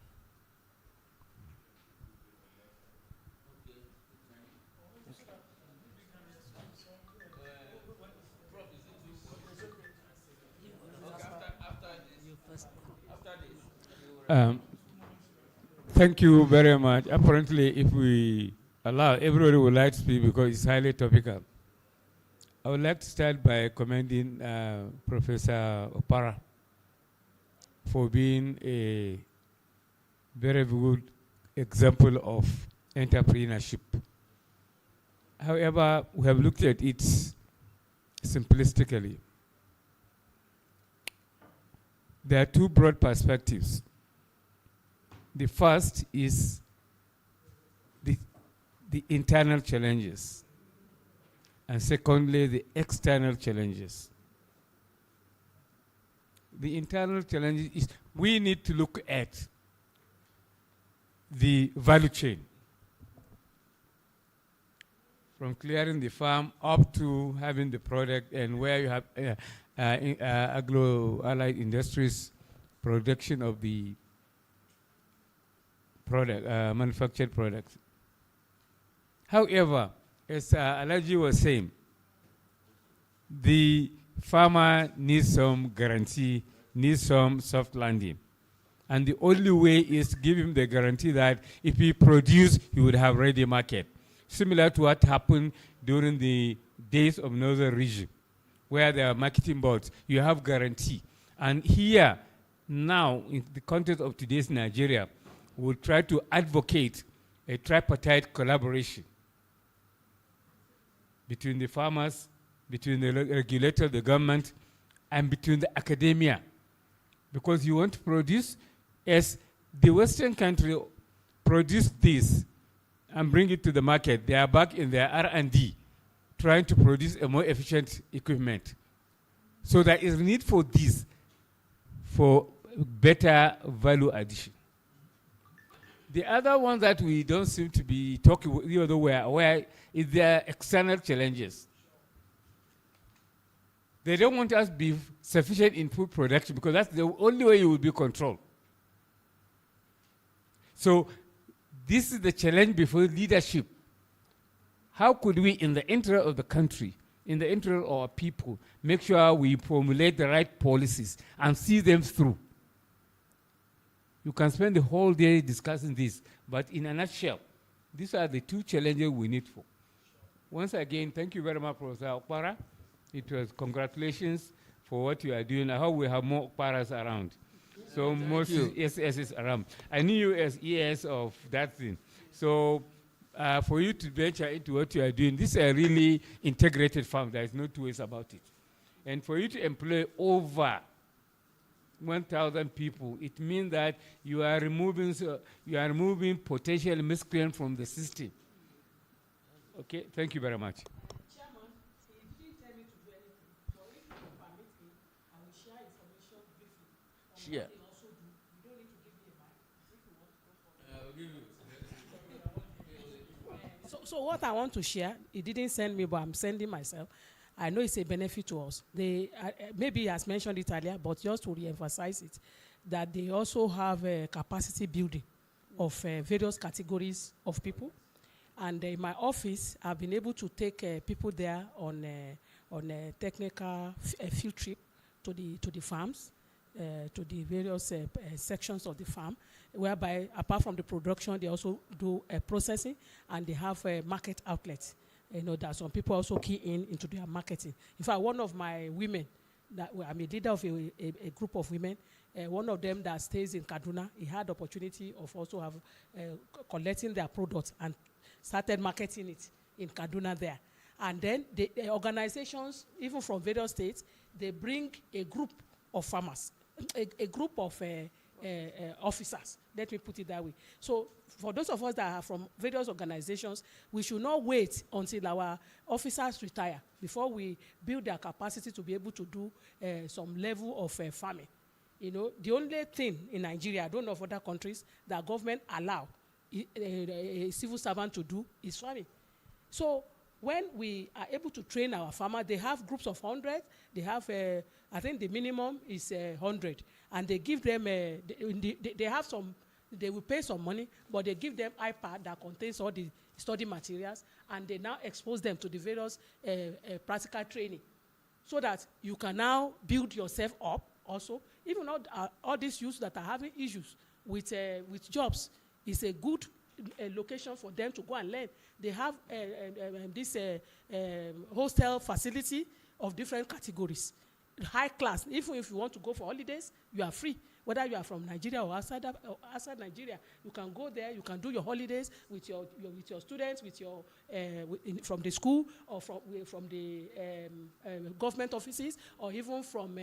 Thank you very much. Apparently, if we allow, everybody would like to speak because it's highly topical. I would like to start by commending Professor Okpara for being a very good example of entrepreneurship. However, we have looked at it simplistically. There are two broad perspectives. The first is the internal challenges, and secondly, the external challenges. The internal challenges is we need to look at the value chain, from clearing the farm up to having the product, and where you have agro-allied industries production of the product, manufactured products. However, as Alaji was saying, the farmer needs some guarantee, needs some soft landing. And the only way is to give him the guarantee that if he produces, he would have ready market. Similar to what happened during the days of Northern Region, where there are marketing boards, you have guarantee. And here, now, in the context of today's Nigeria, we'll try to advocate a tripartite collaboration between the farmers, between the regulator, the government, and between the academia. Because you want to produce, as the Western country produce this and bring it to the market, they are back in their R&D, trying to produce a more efficient equipment. So there is need for this, for better value addition. The other one that we don't seem to be talking, the other way aware, is their external challenges. They don't want us to be sufficient in food production because that's the only way you will be controlled. So this is the challenge before leadership. How could we, in the interest of the country, in the interest of our people, make sure we formulate the right policies and see them through? You can spend the whole day discussing this, but in a nutshell, these are the two challenges we need for. Once again, thank you very much, Professor Okpara. It was congratulations for what you are doing. I hope we have more Okparas around. So most ESS around. I knew you as ES of that thing. So for you to venture into what you are doing, this is a really integrated farm. There is no two ways about it. And for you to employ over 1,000 people, it means that you are removing potential miscreants from the system. Okay, thank you very much. Chairman, he didn't tell me to do anything. So if you permit me, I will share information briefly on what they also do. You don't need to give me a mic if you want to go for it. I'll give you. So what I want to share, he didn't send me, but I'm sending myself. I know it's a benefit to us. They maybe he has mentioned it earlier, but just to re-emphasize it, that they also have a capacity building of various categories of people. And in my office, I've been able to take people there on a technical field trip to the farms, to the various sections of the farm, whereby apart from the production, they also do processing, and they have market outlets. You know that some people also key into their marketing. In fact, one of my women, I'm a leader of a group of women. One of them that stays in Kaduna, he had the opportunity of also have collecting their products and started marketing it in Kaduna there. And then the organizations, even from various states, they bring a group of farmers, a group of officers, let me put it that way. So for those of us that are from various organizations, we should not wait until our officers retire before we build their capacity to be able to do some level of farming. You know, the only thing in Nigeria, I don't know of other countries, that government allow a civil servant to do is farming. So when we are able to train our farmers, they have groups of 100. They have, I think the minimum is 100. And they give them, they have some, they will pay some money, but they give them iPad that contains all the study materials, and they now expose them to the various practical training, so that you can now build yourself up also. Even all these youths that are having issues with jobs, is a good location for them to go and learn. They have this hostel facility of different categories. High class, even if you want to go for holidays, you are free. Whether you are from Nigeria or outside Nigeria, you can go there, you can do your holidays with your students, with your from the school, or from the government offices, or even from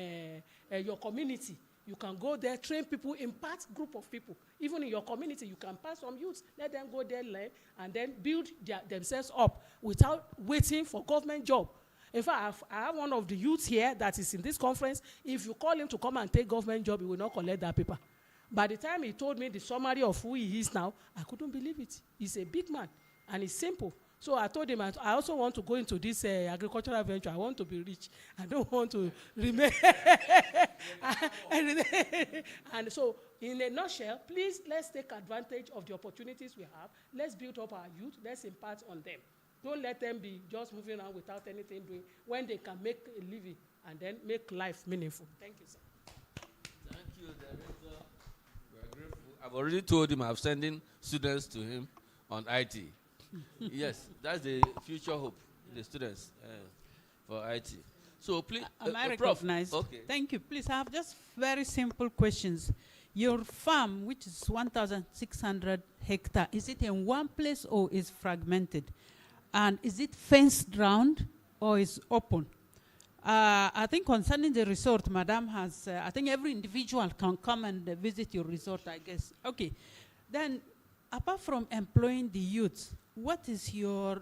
your community. You can go there, train people, impart group of people. Even in your community, you can pass some youths, let them go there, learn, and then build themselves up without waiting for government job. In fact, I have one of the youths here that is in this conference. If you call him to come and take government job, he will not collect that paper. By the time he told me the summary of who he is now, I couldn't believe it. He's a big man, and it's simple. So I told him, I also want to go into this agricultural venture. I want to be rich. I don't want to remain. And so, in a nutshell, please, let's take advantage of the opportunities we have. Let's build up our youth. Let's impart on them. Don't let them be just moving around without anything doing when they can make a living and then make life meaningful. Thank you, sir. Thank you, Director. We're grateful. I've already told him I'm sending students to him on IT. Yes, that's the future hope, the students for IT. So please, am I recognized? Okay. Thank you. Please, I have just very simple questions. Your farm, which is 1,600 hectares, is it in one place or is fragmented? And is it fenced round or is open? I think concerning the resort, Madam has, I think every individual can come and visit your resort, I guess. Okay. Then, apart from employing the youth, what is your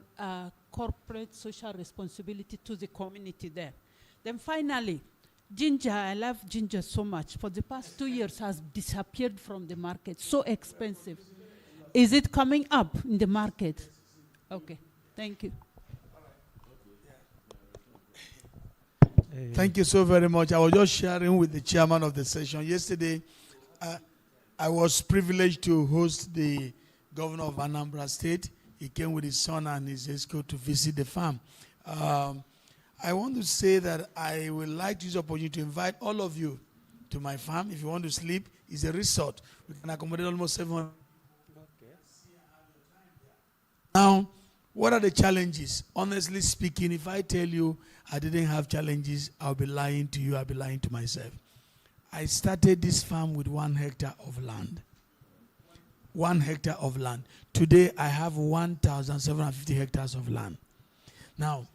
corporate social responsibility to the community there? Then finally, ginger, I love ginger so much. For the past 2 years has disappeared from the market, so expensive. Is it coming up in the market? Okay, thank you. Thank you so very much. I was just sharing with the chairman of the session. Yesterday, I was privileged to host the governor of Anambra State. He came with his son and his escort to visit the farm. I want to say that I would like to use the opportunity to invite all of you to my farm. If you want to sleep, it's a resort. We can accommodate almost 700. Okay. Now, what are the challenges? Honestly speaking, if I tell you I didn't have challenges, I'll be lying to you, I'll be lying to myself. I started this farm with 1 hectare of land. 1 hectare of land. Today, I have 1,750 hectares of land. Now,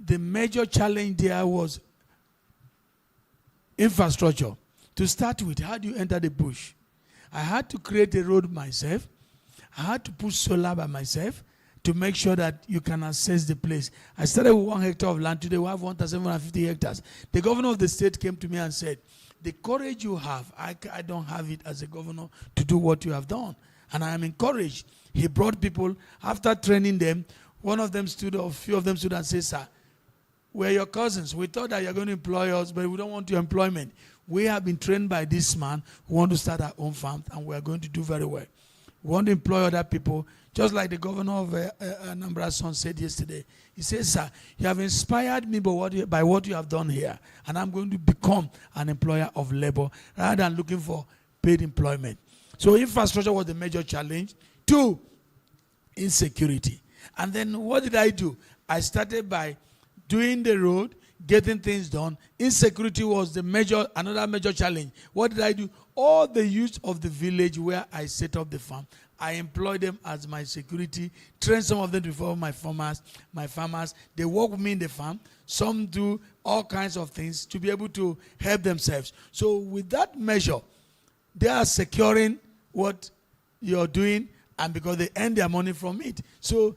the major challenge there was infrastructure. To start with, how do you enter the bush? I had to create a road myself. I had to put solar by myself to make sure that you can access the place. I started with 1 hectare of land. Today, we have 1,750 hectares. The governor of the state came to me and said, the courage you have, I don't have it as a governor to do what you have done. And I am encouraged. He brought people, after training them, one of them stood, or a few of them stood and said, sir, we're your cousins. We thought that you're going to employ us, but we don't want your employment. We have been trained by this man who want to start our own farm, and we're going to do very well. We want to employ other people Just like the governor of Anambra Son said yesterday. He says, sir, you have inspired me by what you have done here, and I'm going to become an employer of labor rather than looking for paid employment. So infrastructure was the major challenge. 2, insecurity. And then what did I do? I started by doing the road, getting things done. Insecurity was another major challenge. What did I do? All the youth of the village where I set up the farm, I employed them as my security, trained some of them to become my farmers. They work with me in the farm. Some do all kinds of things to be able to help themselves. So with that measure, they are securing what you're doing, and because they earn their money from it. So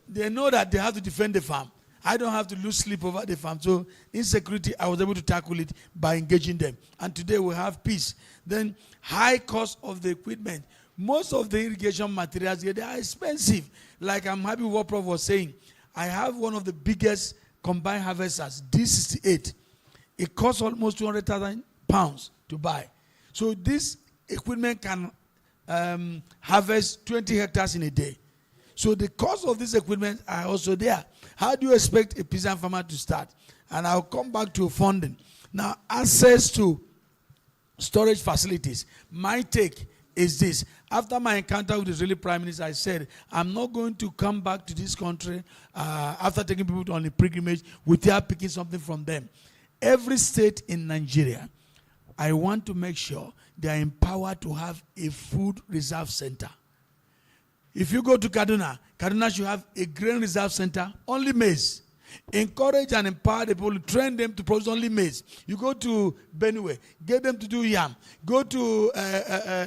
they know that they have to defend the farm. I don't have to lose sleep over the farm. So insecurity, I was able to tackle it by engaging them. And today we have peace. Then high cost of the equipment. Most of the irrigation materials here, they are expensive. Like I'm happy what Prof was saying. I have one of the biggest combined harvesters, D68. It costs almost 200,000 pounds to buy. So this equipment can harvest 20 hectares in a day. So the cost of this equipment are also there. How do you expect a peasant farmer to start? And I'll come back to funding. Now, access to storage facilities. My take is this. After my encounter with the Israeli Prime Minister, I said, I'm not going to come back to this country after taking people on a pilgrimage without picking something from them. Every state in Nigeria, I want to make sure they are empowered to have a food reserve center. If you go to Kaduna, Kaduna should have a grain reserve center, only maize. Encourage and empower the people, train them to produce only maize. You go to Benue, get them to do yam. Go to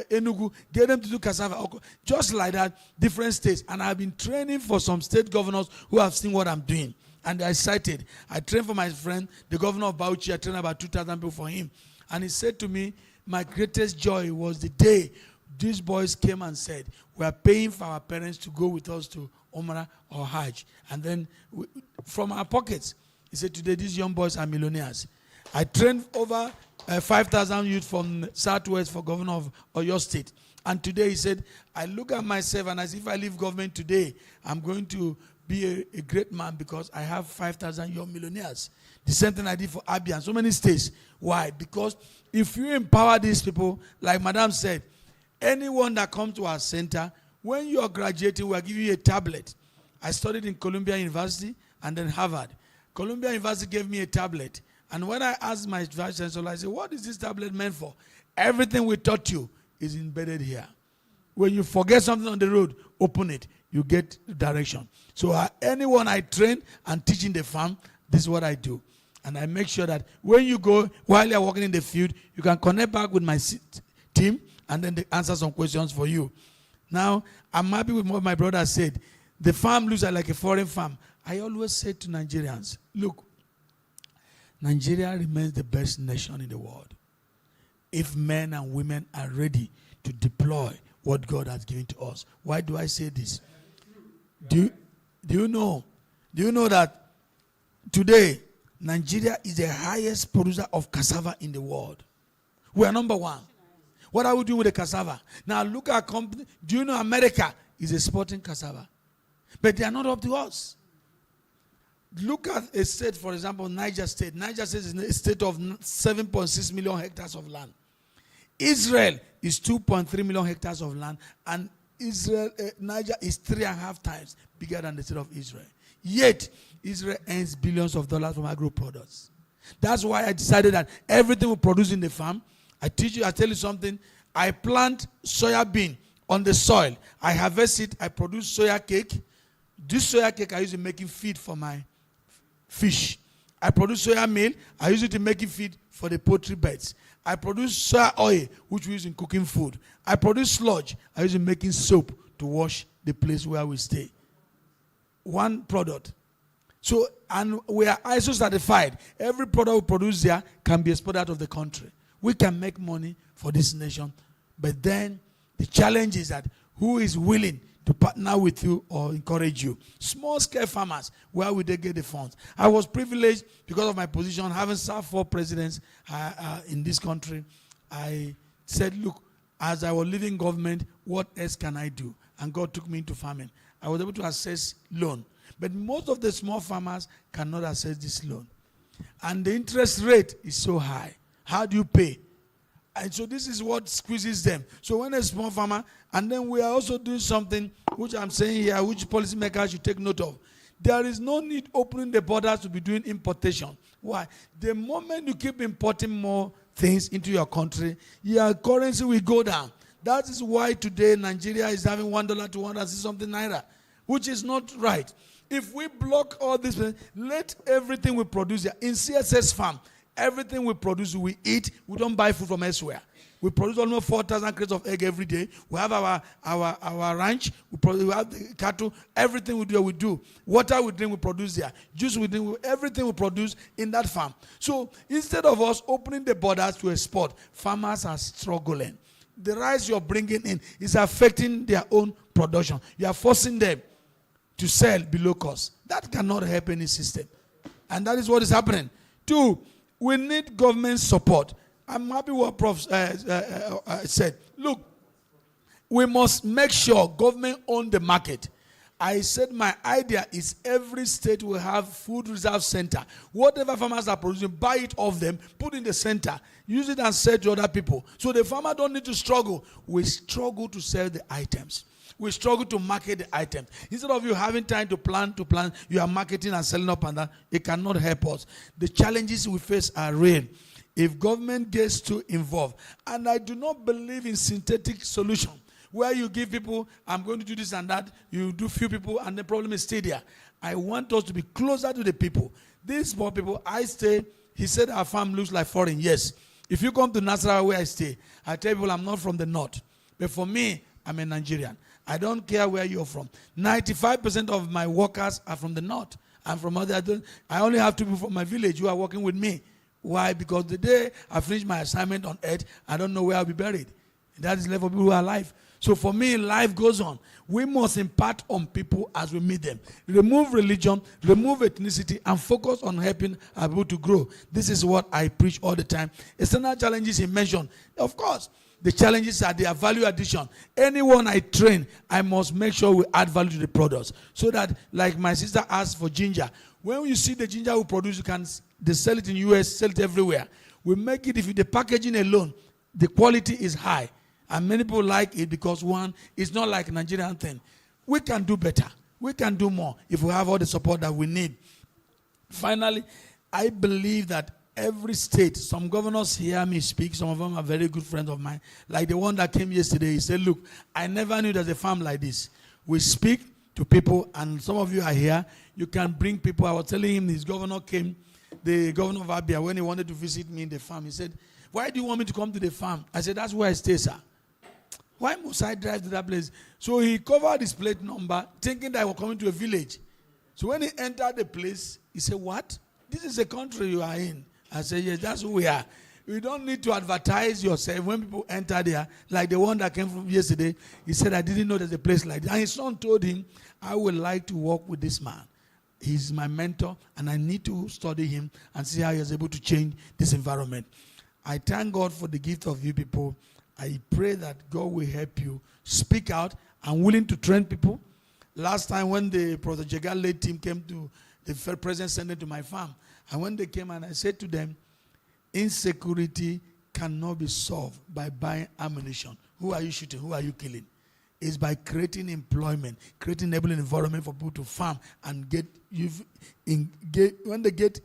Enugu, get them to do cassava. Just like that, different states. And I've been training for some state governors who have seen what I'm doing. And I cited, I trained for my friend, the governor of Bauchi. I trained about 2,000 people for him. And he said to me, my greatest joy was the day these boys came and said, we are paying for our parents to go with us to Umrah or Hajj. And then from our pockets, he said, today these young boys are millionaires. I trained over 5,000 youth from Southwest for governor of Oyo State. And today he said, I look at myself and as if I leave government today, I'm going to be a great man because I have 5,000 young millionaires. The same thing I did for Abia and so many states. Why? Because if you empower these people, like Madam said, anyone that comes to our center, when you are graduating, we are giving you a tablet. I studied in Columbia University and then Harvard. Columbia University gave me a tablet. And when I asked my vice chancellor, I said, what is this tablet meant for? Everything we taught you is embedded here. When you forget something on the road, open it. You get direction. So anyone I train and teach in the farm, this is what I do. And I make sure that when you go, while you're working in the field, you can connect back with my team and then they answer some questions for you. Now, I'm happy with what my brother said. The farm looks like a foreign farm. I always say to Nigerians, look, Nigeria remains the best nation in the world if men and women are ready to deploy what God has given to us. Why do I say this? Do you know that today Nigeria is the highest producer of cassava in the world? We are number one. What are we doing with the cassava? Now look at company. Do you know America is exporting cassava? But they are not up to us. Look at a state, for example, Niger State. Niger State is a state of 7.6 million hectares of land. Israel is 2.3 million hectares of land, and Niger is 3.5 times bigger than the state of Israel. Yet, Israel earns billions of dollars from agro products. That's why I decided that everything we produce in the farm, I tell you something, I plant soya bean on the soil. I harvest it, I produce soya cake. This soya cake I use in making feed for my fish. I produce soya meal, I use it in making feed for the poultry beds. I produce soya oil, which we use in cooking food. I produce sludge, I use it in making soap to wash the place where we stay. One product. So, and we are ISO certified. Every product we produce there can be exported out of the country. We can make money for this nation. But then the challenge is that who is willing to partner with you or encourage you? Small scale farmers, where would they get the funds? I was privileged because of my position, having served 4 presidents in this country. I said, look, as I was leaving government, what else can I do? and God took me into farming. I was able to access loan. But most of the small farmers cannot access this loan. And the interest rate is so high. How do you pay? And so this is what squeezes them. So when a small farmer, and then we are also doing something which I'm saying here, which policymakers should take note of. There is no need opening the borders to be doing importation. Why? The moment you keep importing more things into your country, your currency will go down. That is why today Nigeria is having $1 to 160 something naira, which is not right. If we block all this, let everything we produce here in CSS farm, everything we produce, we eat. We don't buy food from elsewhere. We produce almost 4,000 crates of egg every day. We have our ranch. We have the cattle. Everything we do. Water we drink, we produce there. Juice we drink, everything we produce in that farm. So instead of us opening the borders to export, farmers are struggling. The rice you're bringing in is affecting their own production. You are forcing them to sell below cost. That cannot help any system. And that is what is happening. 2, we need government support. I'm happy what Prof said. Look, we must make sure government own the market. I said my idea is every state will have food reserve center. Whatever farmers are producing, buy it off them, put in the center, use it and sell to other people. So the farmer don't need to struggle. We struggle to sell the items. We struggle to market the items. Instead of you having time to plan, you are marketing and selling up and that. It cannot help us. The challenges we face are real. If government gets too involved, and I do not believe in synthetic solution, where you give people, I'm going to do this and that, you do few people, and the problem is still there. I want us to be closer to the people. These small people, I stay, he said our farm looks like foreign. Yes. If you come to Nasarawa where I stay, I tell people I'm not from the north. But for me, I'm a Nigerian. I don't care where you're from. 95% of my workers are from the north. I'm from other. I only have 2 people from my village who are working with me. Why? Because the day I finish my assignment on earth, I don't know where I'll be buried. That is left for people who are alive. So for me, life goes on. We must impart on people as we meet them. Remove religion, remove ethnicity, and focus on helping our people to grow. This is what I preach all the time. External challenges he mentioned. Of course, the challenges are their value addition. Anyone I train, I must make sure we add value to the products. So that, like my sister asked for ginger, when you see the ginger we produce, they sell it in US, sell it everywhere. We make it, if the packaging alone, the quality is high. And many people like it because, one, it's not like a Nigerian thing. We can do better. We can do more if we have all the support that we need. Finally, I believe that every state, some governors hear me speak, some of them are very good friends of mine. Like the one that came yesterday, he said, look, I never knew there's a farm like this. We speak to people, and some of you are here. You can bring people. I was telling him his governor came, the governor of Abia, when he wanted to visit me in the farm, he said, why do you want me to come to the farm? I said, that's where I stay, sir. Why must I drive to that place? So he covered his plate number, thinking that I was coming to a village. So when he entered the place, he said, what? This is the country you are in. I said, yes, that's who we are. You don't need to advertise yourself when people enter there, like the one that came from yesterday. He said, I didn't know there's a place like that. And his son told him, I would like to work with this man. He's my mentor, and I need to study him and see how he is able to change this environment. I thank God for the gift of you people. I pray that God will help you speak out and willing to train people. Last time when the Prophet Jegal team came to, the president sent them to my farm. And when they came and I said to them, insecurity cannot be solved by buying ammunition. Who are you shooting? Who are you killing? It's by creating employment, creating enabling environment for people to farm and when they get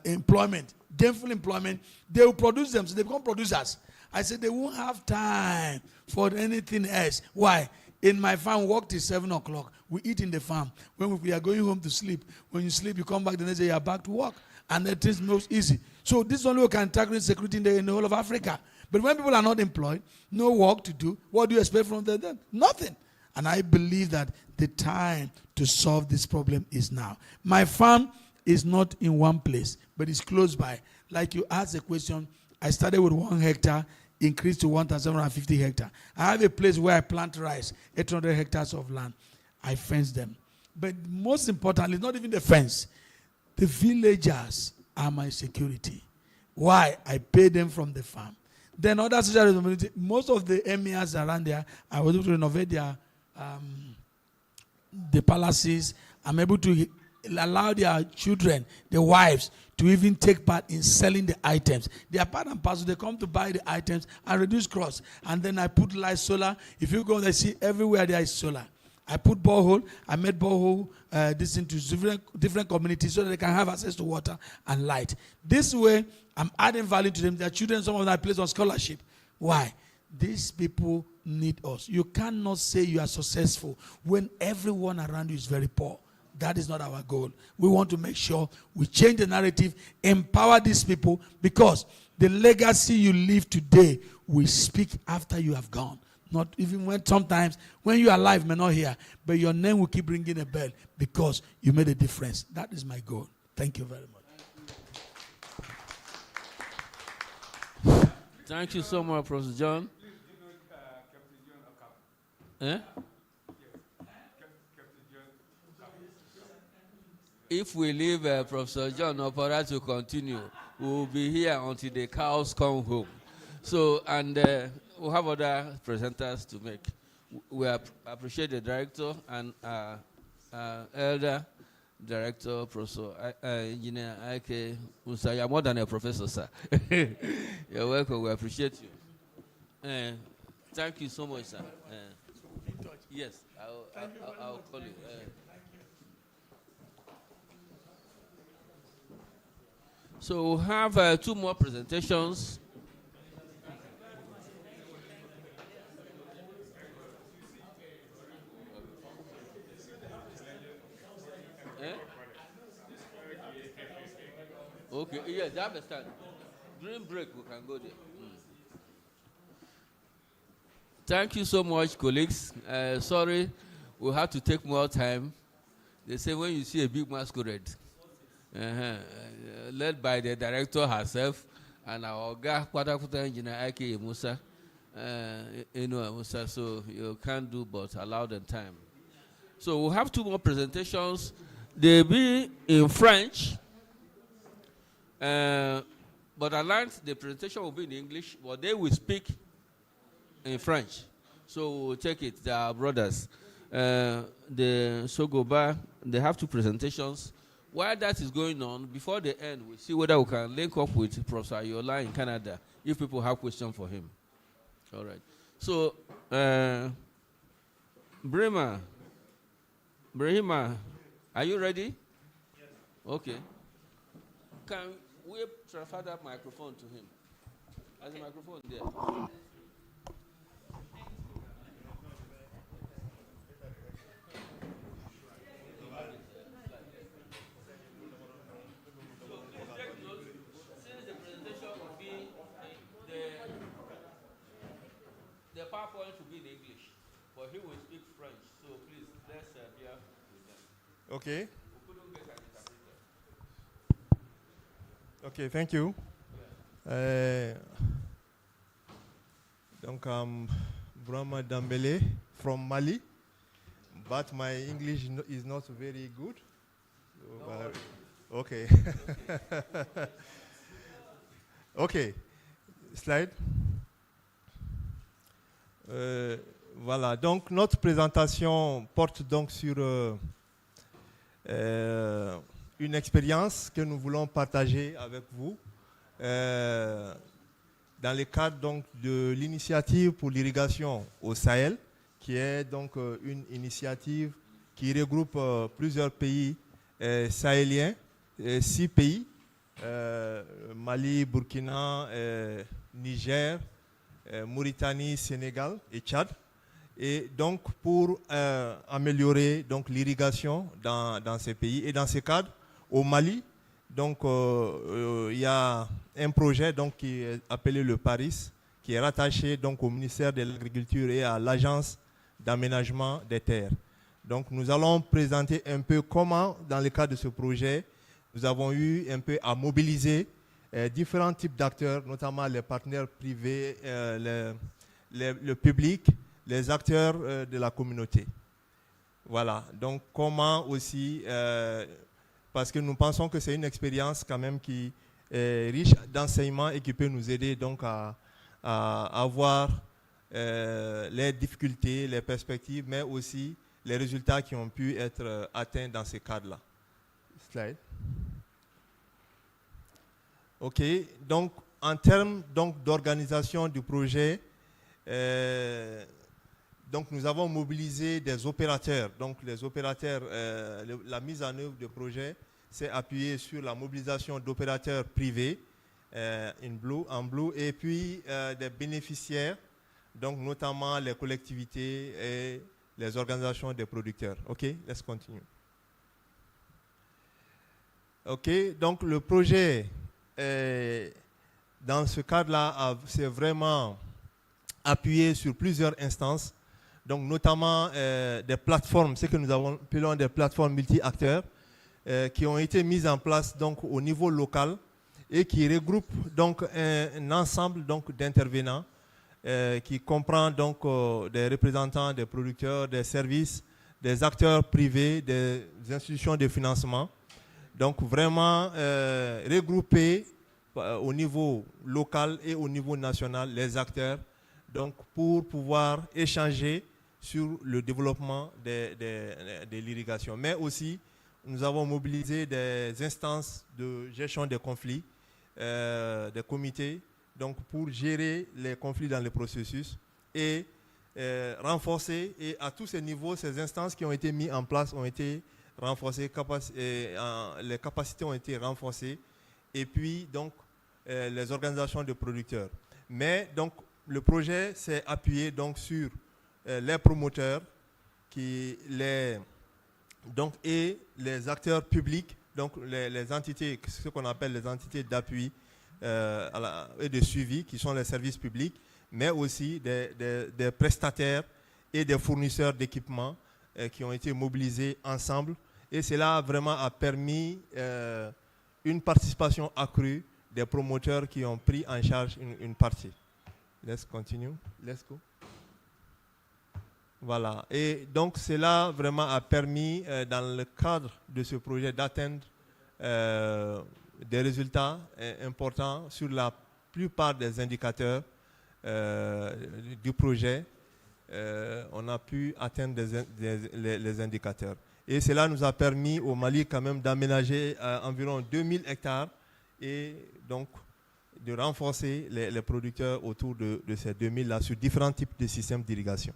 employment, gainful employment, they will produce them, so they become producers. I said they won't have time for anything else. Why? In my farm, work till 7 o'clock. We eat in the farm. When we are going home to sleep, when you sleep, you come back the next day, you are back to work. And it is most easy. So this is only we can tackle insecurity in the whole of Africa. But when people are not employed, no work to do, what do you expect from them? Nothing. And I believe that the time to solve this problem is now. My farm is not in one place, but it's close by. Like you asked a question, I started with 1 hectare, increased to 1,750 hectares. I have a place where I plant rice, 800 hectares of land. I fence them. But most importantly, not even the fence. The villagers are my security. Why? I pay them from the farm. Then other social responsibility, most of the emirs around there, I was able to renovate their the palaces. I'm able to allow their children, the wives, to even take part in selling the items. They are part and parcel. They come to buy the items and reduce costs. And then I put light solar. If you go there, see everywhere there is solar. I put borehole. I made borehole this into different communities so that they can have access to water and light. This way, I'm adding value to them. Their children, some of them are placed on scholarship. Why? These people need us. You cannot say you are successful when everyone around you is very poor. That is not our goal. We want to make sure we change the narrative, empower these people, because the legacy you leave today will speak after you have gone. Not even when sometimes when you are alive may not hear, but your name will keep ringing a bell because you made a difference. That is my goal. Thank you very much. Thank you so much, Professor John. If we leave Professor John Opara to continue, we will be here until the cows come home. So, and we'll have other presenters to make. We appreciate the director and elder director, Professor Engineer Ike Musa. You're more than a professor, sir. You're welcome. We appreciate you. Thank you so much, sir. Yes, I'll call you. So we'll have 2 more presentations. Okay, yes, I understand. During break, we can go there. Thank you so much, colleagues. Sorry, we'll have to take more time. They say when you see a big masquerade, led by the director herself and our Kwadakuta engineer, Ike Musa, Musa, so you can't do but allow them time. So we'll have 2 more presentations. They'll be in French, but I learned the presentation will be in English, but they will speak in French. So we'll take it. They are brothers. The Sogoba, they have 2 presentations. While that is going on, before the end, we'll see whether we can link up with Professor Ayola in Canada if people have questions for him. All right. So, Brahima, are you ready? Yes. Okay. Can we transfer that microphone to him? There's a microphone there. The PowerPoint will be in English, but he will speak French. So please, let's be with them. Okay. Okay, thank you. Donc, I'm Brahma Dambele from Mali, but my English is not very good. So, okay. Okay. Slide. Voilà, donc notre présentation porte donc sur une expérience que nous voulons partager avec vous dans le cadre donc de l'initiative pour l'irrigation au Sahel, qui est donc une initiative qui regroupe plusieurs pays sahéliens, 6 pays, Mali, Burkina, Niger, Mauritanie, Sénégal et Tchad, et donc pour améliorer donc l'irrigation dans ces pays. Et dans ce cadre, au Mali, donc il y a un projet donc qui est appelé le PARIS, qui est rattaché donc au ministère de l'Agriculture et à l'Agence d'aménagement des terres. Donc nous allons présenter un peu comment, dans le cadre de ce projet, nous avons eu un peu à mobiliser différents types d'acteurs, notamment les partenaires privés, le public, les acteurs de la communauté. Voilà, donc comment aussi, parce que nous pensons que c'est une expérience quand même qui est riche d'enseignements et qui peut nous aider donc à avoir les difficultés, les perspectives, mais aussi les résultats qui ont pu être atteints dans ces cadres-là. Slide. OK, donc en termes d'organisation du projet, donc nous avons mobilisé des opérateurs. Donc les opérateurs, la mise en œuvre du projet s'est appuyée sur la mobilisation d'opérateurs privés en blue, et puis des bénéficiaires, donc notamment les collectivités et les organisations des producteurs. OK, let's continue. OK, donc le projet, dans ce cadre-là, s'est vraiment appuyé sur plusieurs instances, donc notamment des plateformes, ce que nous avons appelé des plateformes multi-acteurs, qui ont été mises en place donc au niveau local et qui regroupent donc un ensemble donc d'intervenants qui comprend donc des représentants des producteurs, des services, des acteurs privés, des institutions de financement. Donc vraiment regrouper au niveau local et au niveau national les acteurs, donc pour pouvoir échanger sur le développement de l'irrigation. Mais aussi, nous avons mobilisé des instances de gestion des conflits, des comités, donc pour gérer les conflits dans le processus et renforcer, et à tous ces niveaux, ces instances qui ont été mises en place ont été renforcées, les capacités ont été renforcées, et puis donc les organisations de producteurs. Mais donc le projet s'est appuyé donc sur les promoteurs et les acteurs publics, donc les entités, ce qu'on appelle les entités d'appui et de suivi, qui sont les services publics, mais aussi des prestataires et des fournisseurs d'équipements qui ont été mobilisés ensemble. Et cela vraiment a permis une participation accrue des promoteurs qui ont pris en charge une partie. Let's continue. Let's go. Voilà. Et donc cela vraiment a permis dans le cadre de ce projet d'atteindre des résultats importants sur la plupart des indicateurs du projet. On a pu atteindre les indicateurs. Et cela nous a permis au Mali quand même d'aménager environ 2000 hectares et donc de renforcer les producteurs autour de ces 2000-là sur différents types de systèmes d'irrigation.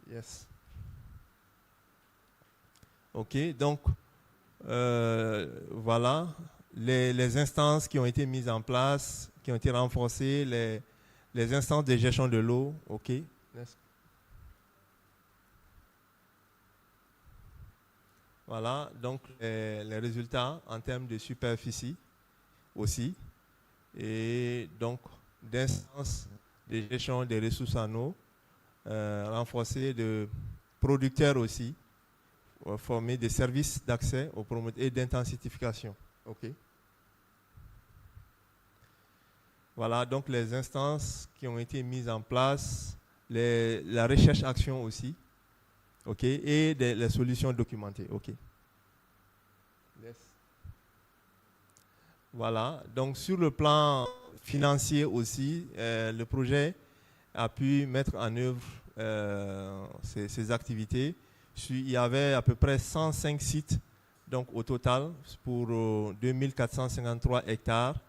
Yes. OK, donc voilà les instances qui ont été mises en place, qui ont été renforcées, les instances de gestion de l'eau. OK. Voilà, donc les résultats en termes de superficie aussi, et donc d'instances de gestion des ressources en eau, renforcées de producteurs aussi, former des services d'accès aux promoteurs et d'intensification. OK. Voilà, donc les instances qui ont été mises en place, la recherche-action aussi. OK, et les solutions documentées. OK. Yes. Voilà, donc sur le plan financier aussi, le projet a pu mettre en œuvre ces activités. Il y avait à peu près 105 sites donc au total pour 2453 hectares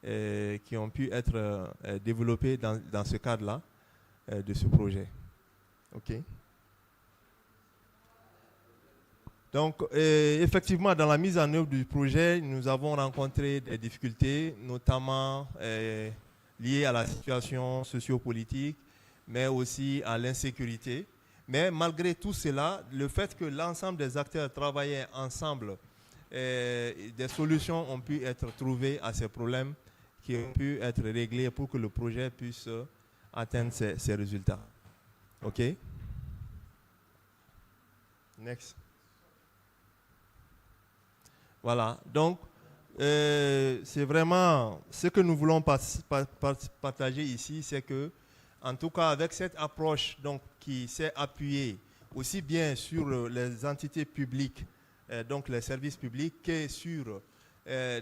qui ont pu être développés dans ce cadre-là de ce projet. OK. Donc, effectivement, dans la mise en œuvre du projet, nous avons rencontré des difficultés, notamment liées à la situation sociopolitique, mais aussi à l'insécurité. Mais malgré tout cela, le fait que l'ensemble des acteurs travaillaient ensemble, des solutions ont pu être trouvées à ces problèmes qui ont pu être réglés pour que le projet puisse atteindre ses résultats. OK? Next. Voilà, donc c'est vraiment ce que nous voulons partager ici, c'est que, en tout cas, avec cette approche donc, qui s'est appuyée aussi bien sur les entités publiques, donc les services publics, que sur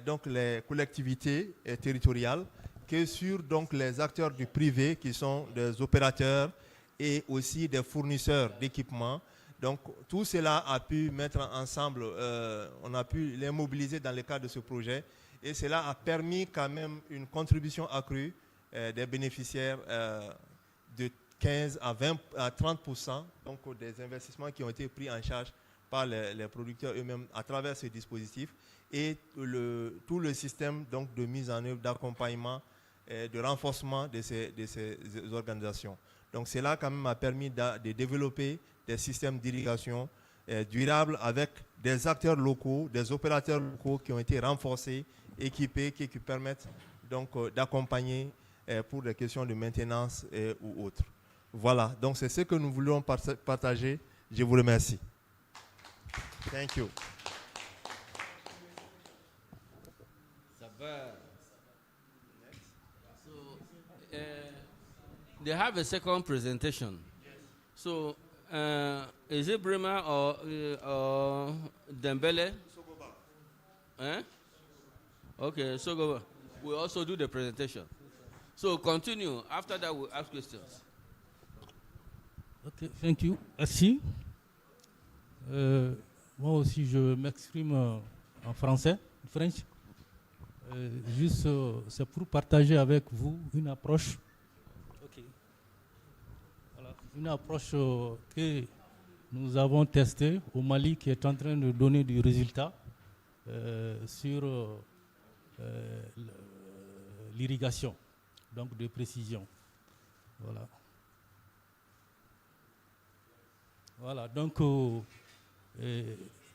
donc les collectivités territoriales, que sur donc, les acteurs du privé qui sont des opérateurs et aussi des fournisseurs d'équipements. Donc tout cela a pu mettre ensemble, on a pu les mobiliser dans le cadre de ce projet et cela a permis quand même une contribution accrue des bénéficiaires de 15 à 20 à 30%, donc des investissements qui ont été pris en charge par les producteurs eux-mêmes à travers ce dispositif et tout le système donc, de mise en œuvre, d'accompagnement, de renforcement de ces organisations. Donc cela quand même a permis de développer des systèmes d'irrigation durables avec des acteurs locaux, des opérateurs locaux qui ont été renforcés, équipés, qui permettent donc d'accompagner pour des questions de maintenance ou autres. Voilà, donc c'est ce que nous voulons partager. Je vous remercie. Thank you. So, they have a second presentation. So, is it Bremer or Dembele? Eh? Okay, Sogoba. We'll also do the presentation. So, continue. After that, we'll ask questions. Ok, thank you. Merci. Moi aussi, je m'exprime en français, en French. Juste, c'est pour partager avec vous une approche. Ok. Voilà, une approche que nous avons testée au Mali, qui est en train de donner du résultat sur l'irrigation, donc de précision. Voilà. Voilà, donc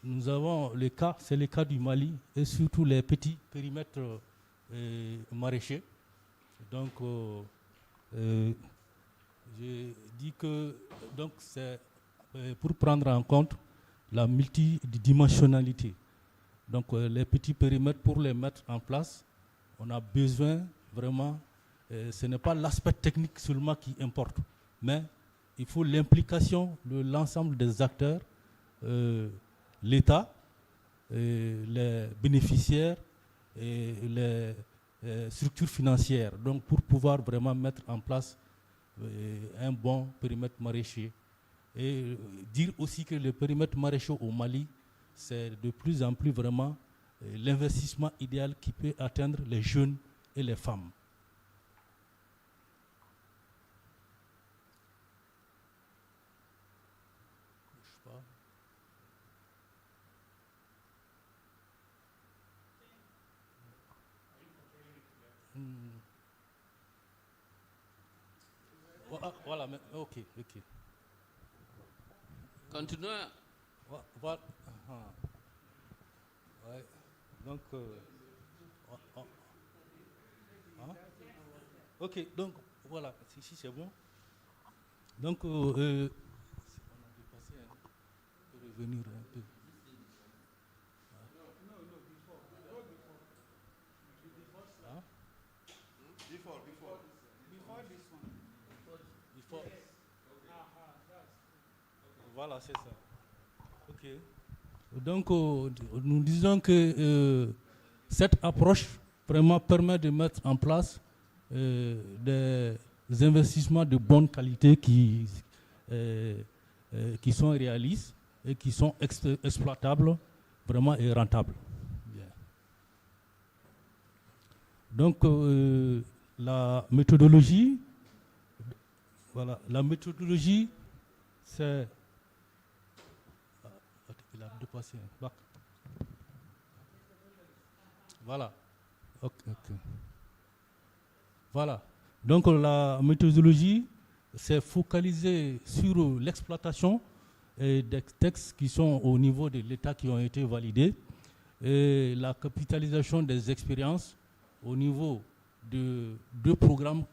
nous avons le cas, c'est le cas du Mali et surtout les petits périmètres maraîchers. Donc, je dis que donc c'est pour prendre en compte la multidimensionnalité. Donc, les petits périmètres, pour les mettre en place, on a besoin vraiment, ce n'est pas l'aspect technique seulement qui importe, mais il faut l'implication de l'ensemble des acteurs, l'État, les bénéficiaires et les structures financières, donc pour pouvoir vraiment mettre en place un bon périmètre maraîcher. Et dire aussi que le périmètre maraîcher au Mali, c'est de plus en plus vraiment l'investissement idéal qui peut atteindre les jeunes et les femmes. Voilà, mais, ok. Continuez. Voilà. Ouais. Donc, ok, donc voilà, ici c'est bon. Donc, on a dépassé, on peut revenir un peu. Voilà, c'est ça. Ok. Donc, nous disons que cette approche vraiment permet de mettre en place des investissements de bonne qualité qui sont réalistes et qui sont exploitables vraiment et rentables. Bien. Donc, la méthodologie, voilà, la méthodologie, c'est... Il a dépassé un bac. Voilà. Ok. Voilà. Donc la méthodologie, c'est focalisé sur l'exploitation des textes qui sont au niveau de l'État qui ont été validés et la capitalisation des expériences au niveau de deux programmes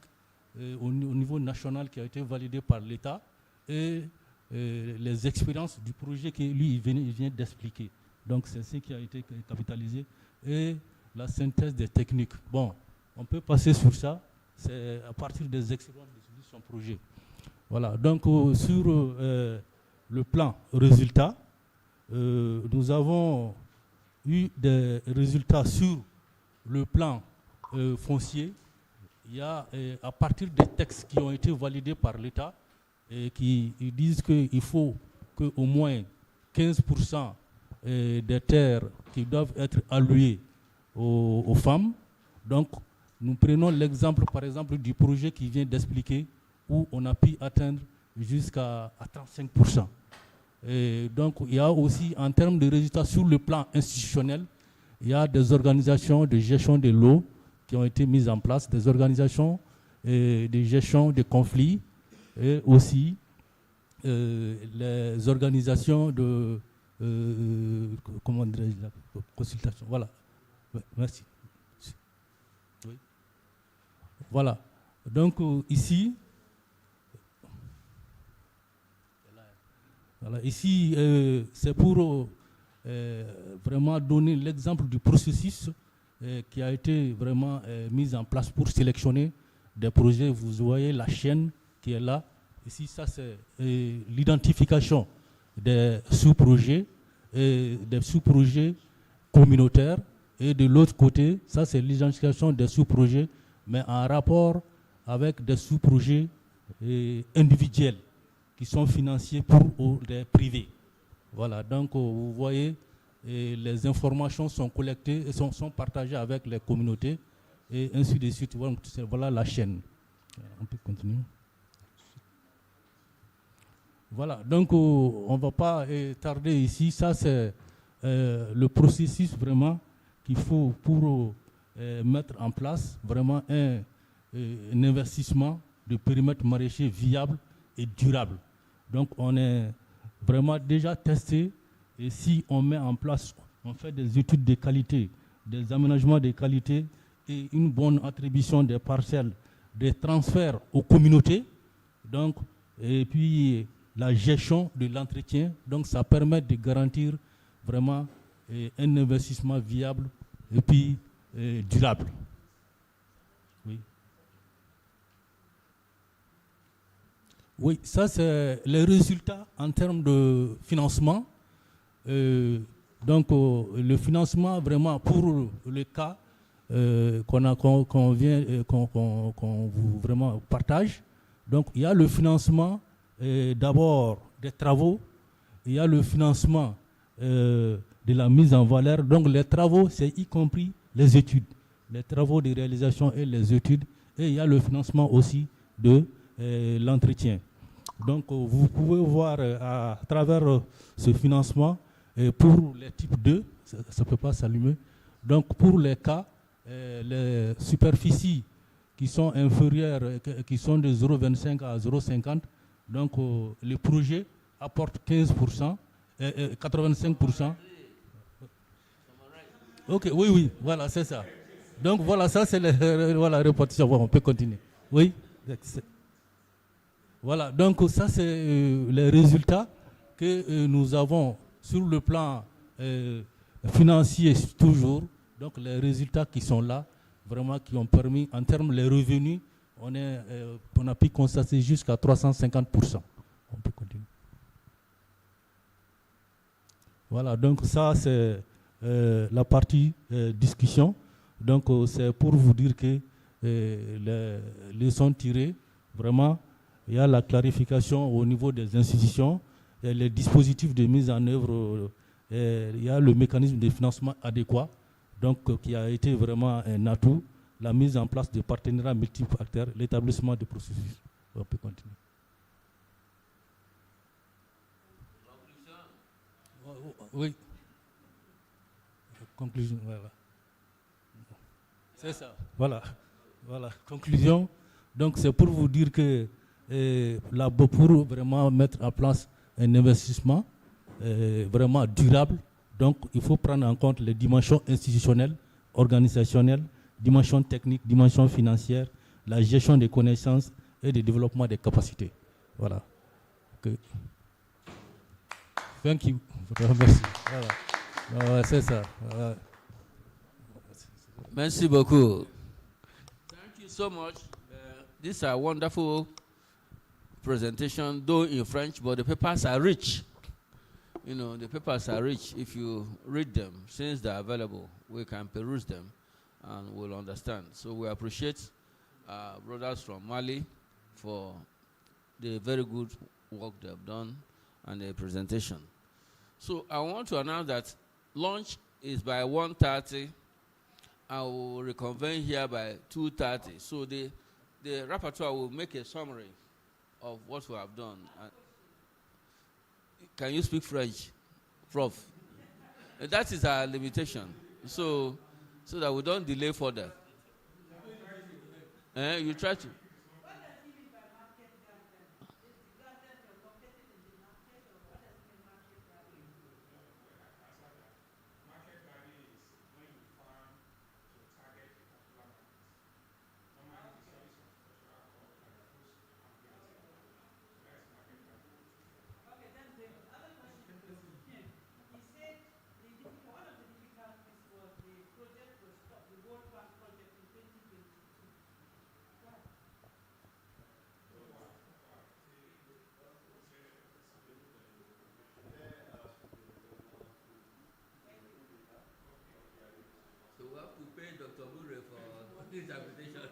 au niveau national qui a été validé par l'État et les expériences du projet que lui il vient d'expliquer. Donc c'est ce qui a été capitalisé et la synthèse des techniques. Bon, on peut passer sur ça, c'est à partir des expériences de son projet. Voilà, donc sur le plan résultat, nous avons eu des résultats sur le plan foncier il y a, à partir des textes qui ont été validés par l'État, qui disent qu'il faut qu'au moins 15% des terres qui doivent être allouées aux femmes. Donc, nous prenons l'exemple, par exemple, du projet qui vient d'expliquer, où on a pu atteindre jusqu'à 35%. Et donc, il y a aussi, en termes de résultats sur le plan institutionnel, il y a des organisations de gestion de l'eau qui ont été mises en place, des organisations de gestion des conflits, et aussi les organisations de comment dirais-je, la consultation. Voilà. Ouais, merci. Oui. Voilà. Donc ici, c'est pour vraiment donner l'exemple du processus qui a été vraiment mis en place pour sélectionner des projets. Vous voyez la chaîne qui est là. Ici, ça c'est l'identification des sous-projets, des sous-projets communautaires. Et de l'autre côté, ça c'est l'identification des sous-projets, mais en rapport avec des sous-projets individuels qui sont financiers pour des privés. Voilà, donc vous voyez, les informations sont collectées et sont partagées avec les communautés et ainsi de suite. Voilà la chaîne. On peut continuer. Voilà, donc on ne va pas tarder ici. Ça c'est le processus vraiment qu'il faut pour mettre en place vraiment un investissement de périmètre maraîcher viable et durable. Donc on est vraiment déjà testé, et si on met en place, on fait des études de qualité, des aménagements de qualité et une bonne attribution des parcelles, des transferts aux communautés, donc, et puis la gestion de l'entretien, donc ça permet de garantir vraiment un investissement viable et puis durable. Oui. Oui, ça c'est les résultats en termes de financement. Donc le financement vraiment pour le cas qu'on vous vraiment partage. Donc il y a le financement d'abord des travaux, il y a le financement de la mise en valeur. Donc les travaux, c'est y compris les études, les travaux de réalisation et les études. Et il y a le financement aussi de l'entretien. Donc vous pouvez voir à travers ce financement pour les types 2, ça ne peut pas s'allumer. Donc pour les cas, les superficies qui sont inférieures, qui sont de 0,25 à 0,50, donc le projet apporte 15%, 85%. Ok, oui, voilà, c'est ça. Donc voilà, ça c'est la répartition. Bon, on peut continuer. Oui. Voilà, donc ça c'est les résultats que nous avons sur le plan financier toujours. Donc les résultats qui sont là, vraiment qui ont permis, en termes des revenus, on a pu constater jusqu'à 350%. On peut continuer. Voilà, donc ça c'est la partie discussion. Donc c'est pour vous dire que les leçons tirées, vraiment, il y a la clarification au niveau des institutions, les dispositifs de mise en œuvre, il y a le mécanisme de financement adéquat, donc qui a été vraiment un atout, la mise en place de partenariats multiples acteurs, l'établissement de processus. On peut continuer. Oui. Conclusion, voilà. C'est ça. Voilà. Conclusion. Donc c'est pour vous dire que pour vraiment mettre en place un investissement vraiment durable, donc il faut prendre en compte les dimensions institutionnelles, organisationnelles, dimensions techniques, dimensions financières, la gestion des connaissances et le développement des capacités. Voilà. Okay. Thank you. Merci. Voilà. C'est ça. Voilà. Merci beaucoup. Thank you so much. This is a wonderful presentation, though in French, but the papers are rich. You know, the papers are rich. If you read them, since they're available, we can peruse them and we'll understand. So we appreciate brothers from Mali for the very good work they have done and the presentation. So I want to announce that lunch is by 1:30. I will reconvene here by 2:30. So the rapporteur will make a summary of what we have done. Can you speak French, Prof? That is our limitation. So that we don't delay further. You try to. Dr. Mure for this interpretation.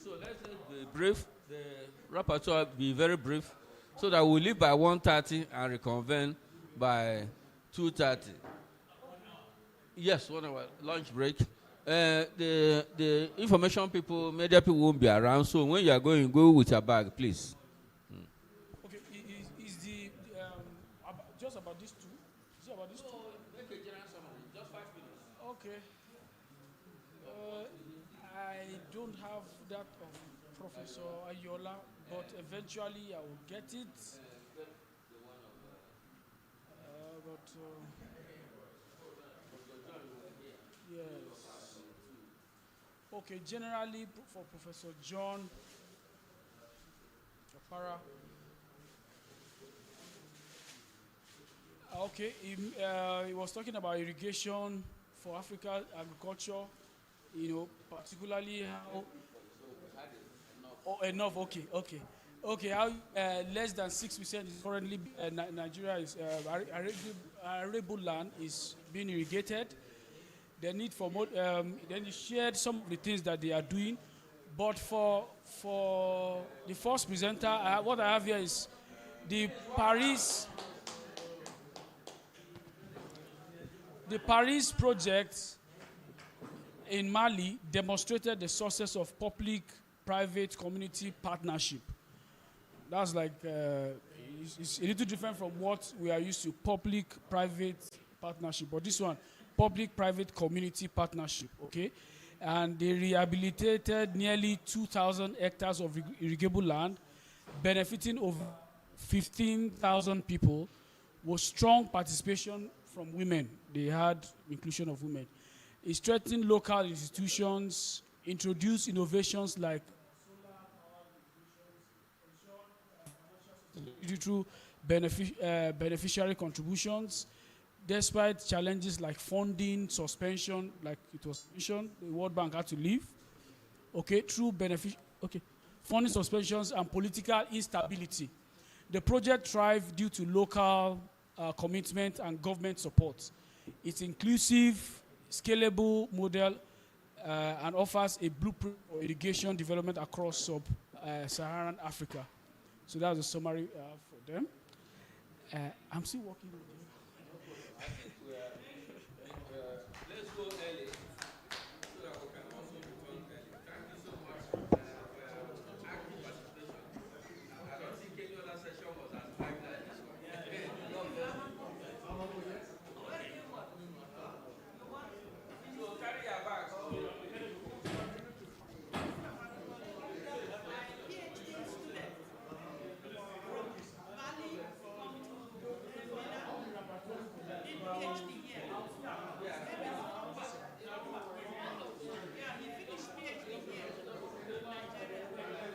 So let's be brief. The rapporteur be very brief, so that we'll leave by 1:30 and reconvene by 2:30. Yes, 1 hour lunch break. The information people, media people won't be around. So when you are going, go with your bag, please. Okay, is the just about these two? Is it about these two? Make a general summary, just 5 minutes. Okay. I don't have that of Professor Ayola, but eventually I will get it. Yes. Okay, generally for Professor John Jafara. Okay, he was talking about irrigation for Africa agriculture. Particularly how. Oh, enough. Okay. How less than 6% is currently Nigeria is arable land is being irrigated. The need for more. Then he shared some of the things that they are doing, but for the first presenter, what I have here is the Paris project in Mali demonstrated the success of public-private community partnership. That's like, it's a little different from what we are used to, public-private partnership. But this one, public-private community partnership, okay? And they rehabilitated nearly 2,000 hectares of irrigable land, benefiting over 15,000 people, with strong participation from women. They had inclusion of women. It strengthened local institutions, introduced innovations like through beneficiary contributions, despite challenges like funding, suspension, like it was mentioned, the World Bank had to leave. Okay, funding suspensions and political instability. The project thrived due to local commitment and government support. It's inclusive, scalable model and offers a blueprint for irrigation development across sub-Saharan Africa. So that's a summary for them. I'm still working on it.